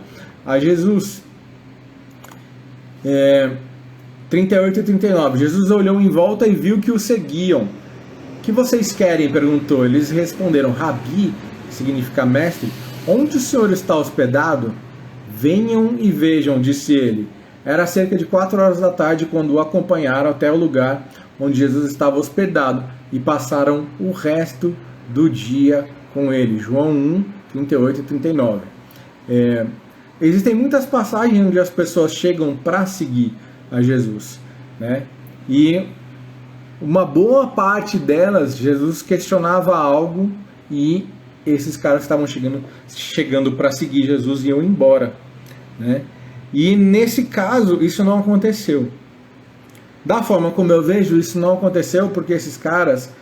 a Jesus. 38 e 39. Jesus olhou em volta e viu que o seguiam. O que vocês querem? Perguntou. Eles responderam: Rabi, que significa mestre, onde o senhor está hospedado? Venham e vejam, disse ele. Era cerca de 4 horas da tarde quando o acompanharam até o lugar onde Jesus estava hospedado e passaram o resto do dia com ele. João 1, 38 e 39. Existem muitas passagens onde as pessoas chegam para seguir a Jesus, né? E uma boa parte delas, Jesus questionava algo e esses caras estavam chegando para seguir Jesus e iam embora, né? E nesse caso isso não aconteceu. Da forma como eu vejo, isso não aconteceu porque esses caras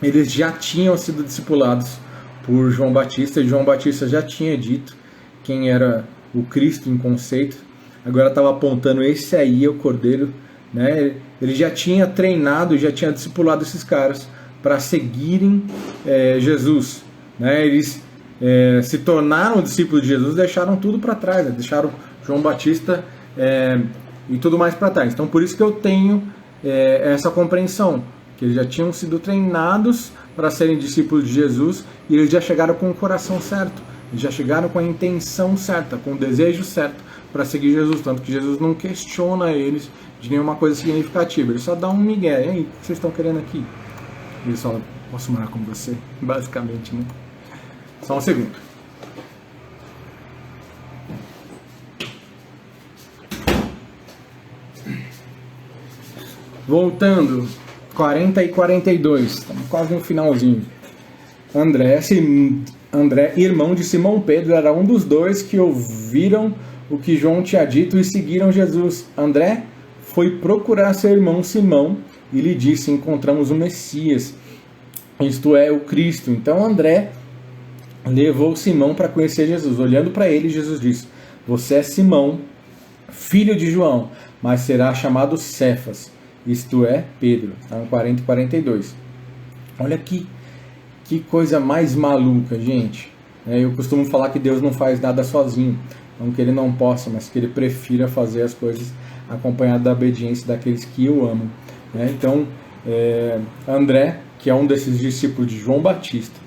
eles já tinham sido discipulados por João Batista, e João Batista já tinha dito quem era o Cristo em conceito. Agora estava apontando: esse aí é o Cordeiro, né? Ele já tinha treinado, já tinha discipulado esses caras para seguirem Jesus, né? Eles se tornaram discípulos de Jesus, deixaram tudo para trás, né? Deixaram João Batista e tudo mais para trás. Então por isso que eu tenho essa compreensão, que eles já tinham sido treinados para serem discípulos de Jesus e eles já chegaram com o coração certo, eles já chegaram com a intenção certa, com o desejo certo para seguir Jesus, tanto que Jesus não questiona eles de nenhuma coisa significativa, ele só dá um migué: e aí, o que vocês estão querendo aqui? Ele só: posso morar com você? Basicamente, né? Só um segundo. Voltando, 40 e 42, estamos quase no finalzinho. André, irmão de Simão Pedro, era um dos 2 que ouviram o que João tinha dito e seguiram Jesus. André foi procurar seu irmão Simão e lhe disse: encontramos o Messias, isto é, o Cristo. Então André levou Simão para conhecer Jesus. Olhando para ele, Jesus disse: você é Simão, filho de João, mas será chamado Cefas, isto é, Pedro. Está no 40 e 42. Olha que coisa mais maluca, gente. Eu costumo falar que Deus não faz nada sozinho. Não que ele não possa, mas que ele prefira fazer as coisas acompanhado da obediência daqueles que o amam. Então, André, que é um desses discípulos de João Batista,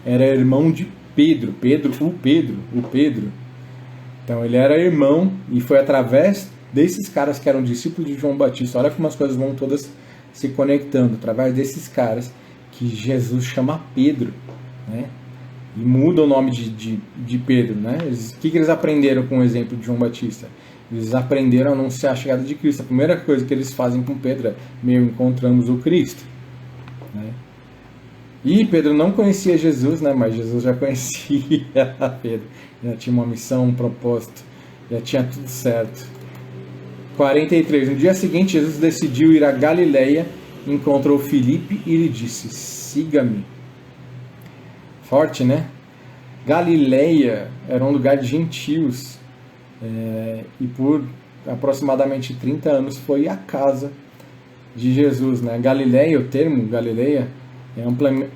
era irmão de Pedro. O Pedro. Então, ele era irmão e foi através desses caras que eram discípulos de João Batista. Olha como as coisas vão todas se conectando. Através desses caras que Jesus chama Pedro, né? E muda o nome de Pedro, né? O que eles aprenderam com o exemplo de João Batista? Eles aprenderam a anunciar a chegada de Cristo. A primeira coisa que eles fazem com Pedro é: encontramos o Cristo, né? E Pedro não conhecia Jesus, né? Mas Jesus já conhecia Pedro. Já tinha uma missão, um propósito, já tinha tudo certo. 43. No dia seguinte, Jesus decidiu ir a Galileia, encontrou Filipe e lhe disse: siga-me. Forte, né? Galileia era um lugar de gentios, e por aproximadamente 30 anos foi a casa de Jesus, né? Galileia, o termo Galileia, é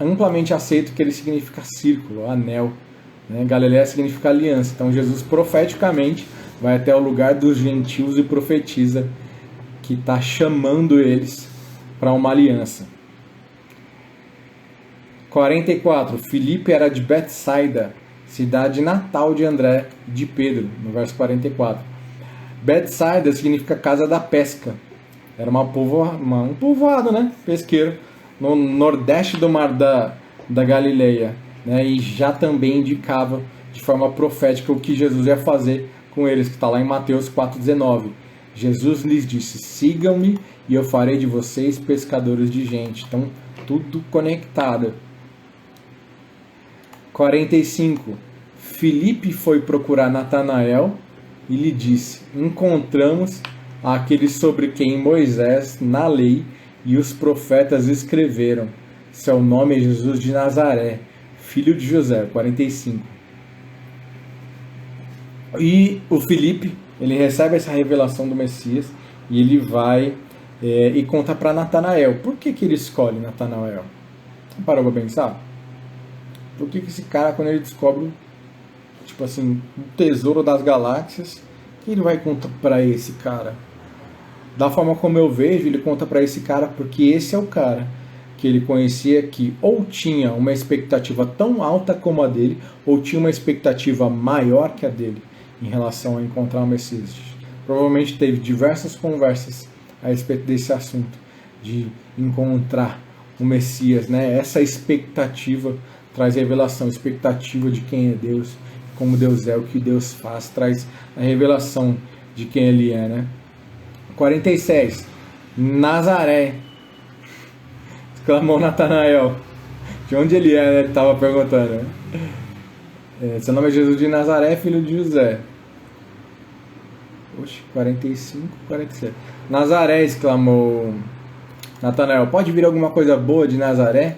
amplamente aceito que ele significa círculo, anel, né? Galileia significa aliança. Então Jesus profeticamente vai até o lugar dos gentios e profetiza que está chamando eles para uma aliança. 44. Filipe era de Betsaida, cidade natal de André e de Pedro, no verso 44. Betsaida significa casa da pesca. Era um povoado, né? Pesqueiro, no nordeste do mar da Galileia. Né? E já também indicava de forma profética o que Jesus ia fazer com eles, que está lá em Mateus 4,19. Jesus lhes disse: sigam-me e eu farei de vocês pescadores de gente. Então, tudo conectado. 45. Filipe foi procurar Natanael e lhe disse: encontramos aquele sobre quem Moisés, na lei, e os profetas escreveram. Seu nome é Jesus de Nazaré, filho de José. 45. E o Filipe, ele recebe essa revelação do Messias e ele vai e conta para Natanael. Por que ele escolhe Natanael? Parou para pensar? Por que esse cara, quando ele descobre, tipo assim, o tesouro das galáxias, que ele vai contar para esse cara? Da forma como eu vejo, ele conta para esse cara porque esse é o cara que ele conhecia que ou tinha uma expectativa tão alta como a dele, ou tinha uma expectativa maior que a dele em relação a encontrar o Messias. Provavelmente teve diversas conversas a respeito desse assunto, de encontrar o Messias, né? Essa expectativa traz revelação, expectativa de quem é Deus, como Deus é, o que Deus faz, traz a revelação de quem Ele é, né? 46. Nazaré, exclamou Natanael. De onde ele é, né? Ele estava perguntando, né? Seu nome é Jesus de Nazaré, filho de José. Oxe, 45, 47. Nazaré, exclamou Natanael, pode vir alguma coisa boa de Nazaré?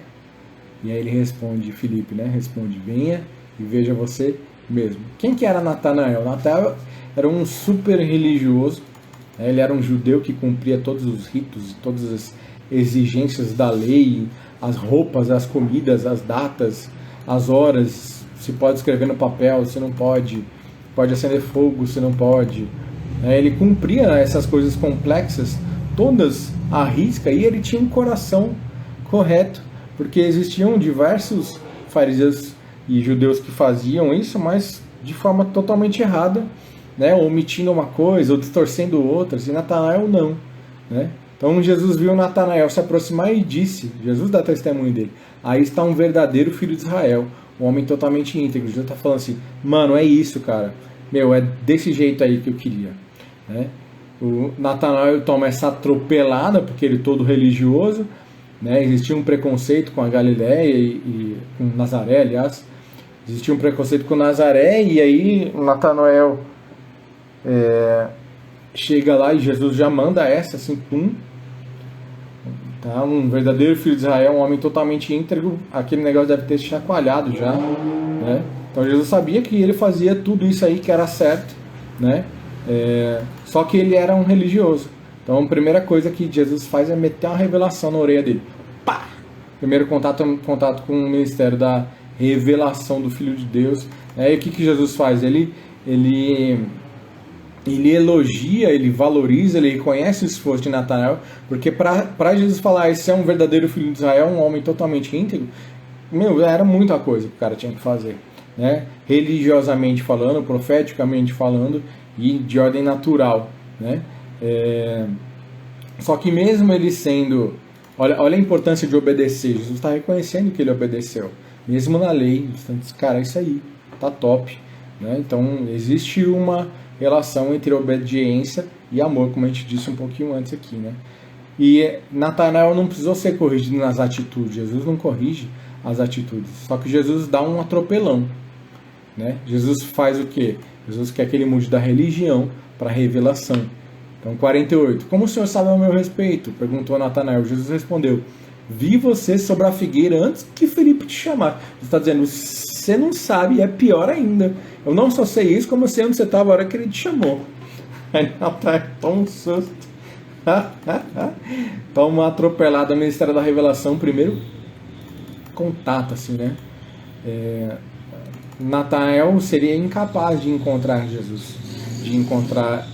E aí ele responde, Filipe, né? Responde, venha e veja você mesmo. Quem que era Natanael? Natanael era um super religioso, né? Ele era um judeu que cumpria todos os ritos, todas as exigências da lei, as roupas, as comidas, as datas, as horas, se pode escrever no papel, se não pode, pode acender fogo, se não pode. Ele cumpria essas coisas complexas, todas à risca, e ele tinha um coração correto, porque existiam diversos fariseus e judeus que faziam isso, mas de forma totalmente errada, né? Omitindo uma coisa ou distorcendo outras, e Natanael não, né? Então Jesus viu Natanael se aproximar e disse, Jesus dá testemunho dele, aí está um verdadeiro filho de Israel, um homem totalmente íntegro. Jesus está falando assim, mano, é isso, cara, meu, é desse jeito aí que eu queria, né? O Natanael toma essa atropelada, porque ele é todo religioso, né? Existia um preconceito com a Galileia e com Nazaré, aliás, existia um preconceito com Nazaré, e aí Natanael chega lá e Jesus já manda essa, assim, pum, tá? Um verdadeiro filho de Israel, um homem totalmente íntegro, aquele negócio deve ter chacoalhado já, né? Então Jesus sabia que ele fazia tudo isso aí que era certo, né? Só que ele era um religioso. Então a primeira coisa que Jesus faz é meter uma revelação na orelha dele. Pá! Primeiro contato com o ministério da revelação do Filho de Deus. E o que Jesus faz? Ele elogia, ele valoriza, ele reconhece o esforço de Natanael, porque para Jesus falar, esse é um verdadeiro filho de Israel, um homem totalmente íntegro, meu, era muita coisa que o cara tinha que fazer, né? Religiosamente falando, profeticamente falando e de ordem natural, né? Só que mesmo ele sendo, olha a importância de obedecer, Jesus está reconhecendo que ele obedeceu, mesmo na lei, cara, isso aí, tá top, né? Então existe uma relação entre obediência e amor, como a gente disse um pouquinho antes aqui, né? E Natanael não precisou ser corrigido nas atitudes, Jesus não corrige as atitudes, só que Jesus dá um atropelão, né? Jesus faz o quê? Jesus quer que ele mude da religião para a revelação. Então 48, como o senhor sabe ao meu respeito? Perguntou Natanael. Jesus respondeu, vi você sobre a figueira antes que Filipe te chamar. Você está dizendo, você não sabe, é pior ainda. Eu não só sei isso, como eu sei onde você estava a hora que ele te chamou. Aí Natanael toma um susto. Toma uma atropelada no ministério da revelação. Primeiro contato, assim, né? Natanael seria incapaz de encontrar Jesus, de encontrar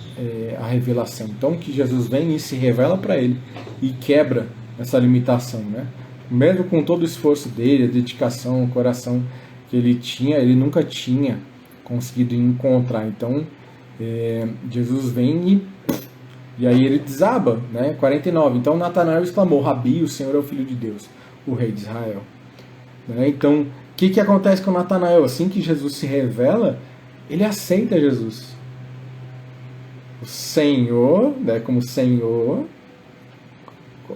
a revelação. Então que Jesus vem e se revela para ele e quebra essa limitação, né? Mesmo com todo o esforço dele, a dedicação, o coração que ele nunca tinha conseguido encontrar. Então, Jesus vem e aí ele desaba, né? 49. Então Natanael exclamou: Rabi, o Senhor é o Filho de Deus, o Rei de Israel. Né? Então, o que acontece com Natanael? Assim que Jesus se revela, ele aceita Jesus. O Senhor, né? Como Senhor,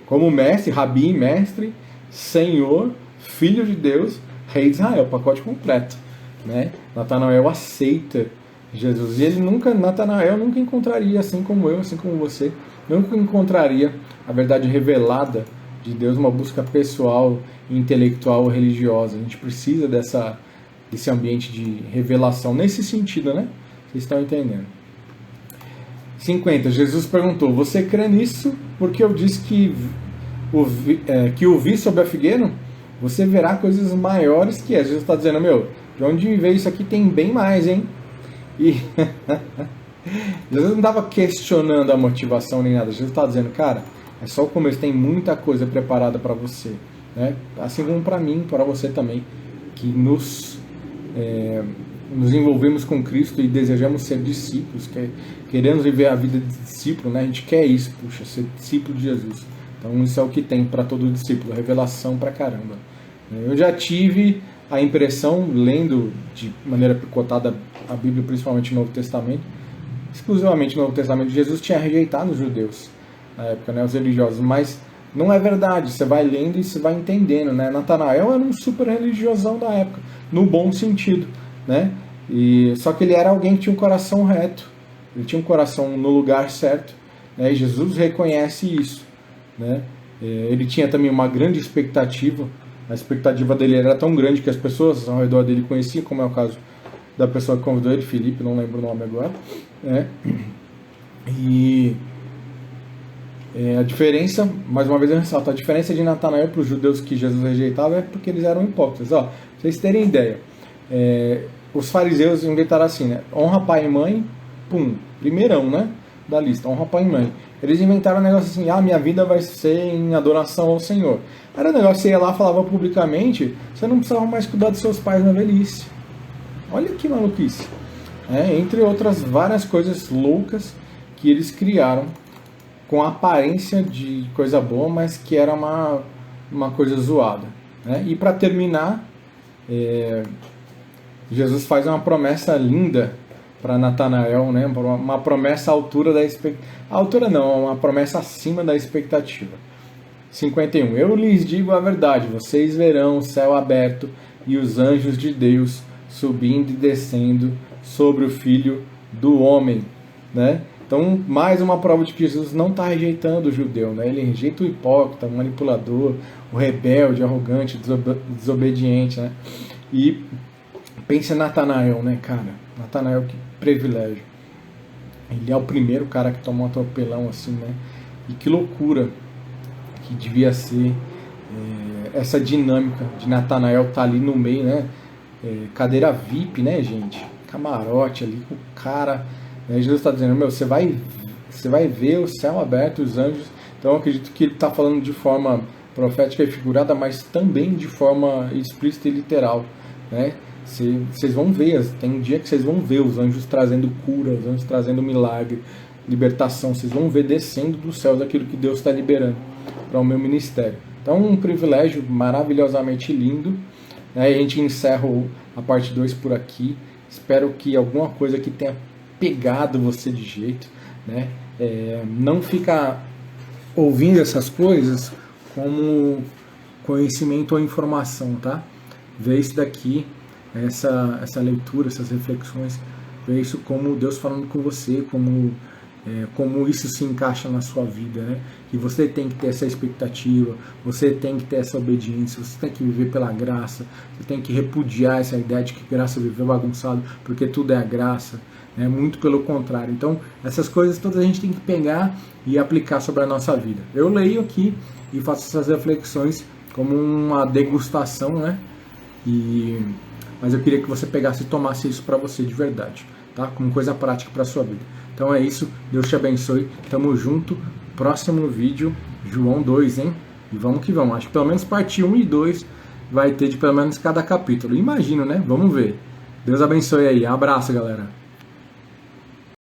como mestre, Rabi, mestre, Senhor, Filho de Deus, Rei de Israel, pacote completo. Né? Natanael aceita Jesus. E Natanael nunca encontraria, assim como eu, assim como você, nunca encontraria a verdade revelada de Deus, uma busca pessoal, intelectual, religiosa. A gente precisa desse ambiente de revelação, nesse sentido, né? Vocês estão entendendo. 50. Jesus perguntou: você crê nisso porque eu disse que o vi sobre a figueira? Você verá coisas maiores que essa. Jesus está dizendo: meu, de onde veio isso aqui tem bem mais, hein? E Jesus não estava questionando a motivação nem nada. Jesus está dizendo: cara, é só o começo, tem muita coisa preparada para você, né? Assim como para mim, para você também, que nos envolvemos com Cristo e desejamos ser discípulos, queremos viver a vida de discípulo, né? A gente quer isso, puxa, ser discípulo de Jesus. Então isso é o que tem para todo discípulo, revelação pra caramba. Eu já tive a impressão, lendo de maneira picotada a Bíblia, principalmente no Novo Testamento, exclusivamente no Novo Testamento, Jesus tinha rejeitado os judeus na época, né, os religiosos, mas não é verdade. Você vai lendo e você vai entendendo, né? Natanael era um super religiosão da época, no bom sentido, né? Só que ele era alguém que tinha um coração reto, ele tinha um coração no lugar certo, né? E Jesus reconhece isso, né? Ele tinha também uma grande expectativa. A expectativa dele era tão grande que as pessoas ao redor dele conheciam, como é o caso da pessoa que convidou ele, Filipe, não lembro o nome agora, né? E a diferença, mais uma vez eu ressalto, a diferença de Natanael para os judeus que Jesus rejeitava é porque eles eram hipócritas. Ó, pra vocês terem ideia, os fariseus inventaram assim, né? Honra pai e mãe, pum, primeirão, né? Da lista, honra pai e mãe. Eles inventaram um negócio assim: minha vida vai ser em adoração ao Senhor. Era um negócio, você ia lá, falava publicamente, você não precisava mais cuidar dos seus pais na velhice. Olha que maluquice. Entre outras várias coisas loucas que eles criaram com a aparência de coisa boa, mas que era uma coisa zoada. Né? E para terminar, Jesus faz uma promessa linda para Natanael, né? Uma promessa à altura da expectativa. À altura não, uma promessa acima da expectativa. 51. Eu lhes digo a verdade, vocês verão o céu aberto e os anjos de Deus subindo e descendo sobre o Filho do Homem. Né? Então, mais uma prova de que Jesus não está rejeitando o judeu. Né? Ele rejeita o hipócrita, o manipulador, o rebelde, arrogante, desobediente. Né? E pensa em Natanael, né, cara? Natanael, que privilégio. Ele é o primeiro cara que toma um atropelão assim, né? E que loucura que devia ser essa dinâmica de Natanael estar ali no meio, né? Cadeira VIP, né, gente? Camarote ali com o cara. Né? Jesus está dizendo: meu, você vai ver o céu aberto, os anjos. Então eu acredito que ele está falando de forma profética e figurada, mas também de forma explícita e literal, né? Vocês vão ver, tem um dia que vocês vão ver os anjos trazendo cura, os anjos trazendo milagre, libertação. Vocês vão ver descendo dos céus aquilo que Deus está liberando para o meu ministério. Então, um privilégio maravilhosamente lindo. Né? A gente encerra a parte 2 por aqui. Espero que alguma coisa que tenha pegado você de jeito. Né? Não fica ouvindo essas coisas como conhecimento ou informação, tá? Vê isso daqui, essa leitura, essas reflexões, vê isso como Deus falando com você, como isso se encaixa na sua vida, né? Que você tem que ter essa expectativa, você tem que ter essa obediência, você tem que viver pela graça, você tem que repudiar essa ideia de que graça viver bagunçado, porque tudo é a graça, né? Muito pelo contrário. Então, essas coisas todas a gente tem que pegar e aplicar sobre a nossa vida. Eu leio aqui e faço essas reflexões como uma degustação, né? Mas eu queria que você pegasse e tomasse isso para você de verdade, tá? Como coisa prática para sua vida. Então é isso, Deus te abençoe, tamo junto, próximo vídeo, João 2, hein? E vamos que vamos, acho que pelo menos parte 1 e 2 vai ter de pelo menos cada capítulo. Imagino, né? Vamos ver. Deus abençoe aí. Abraço, galera.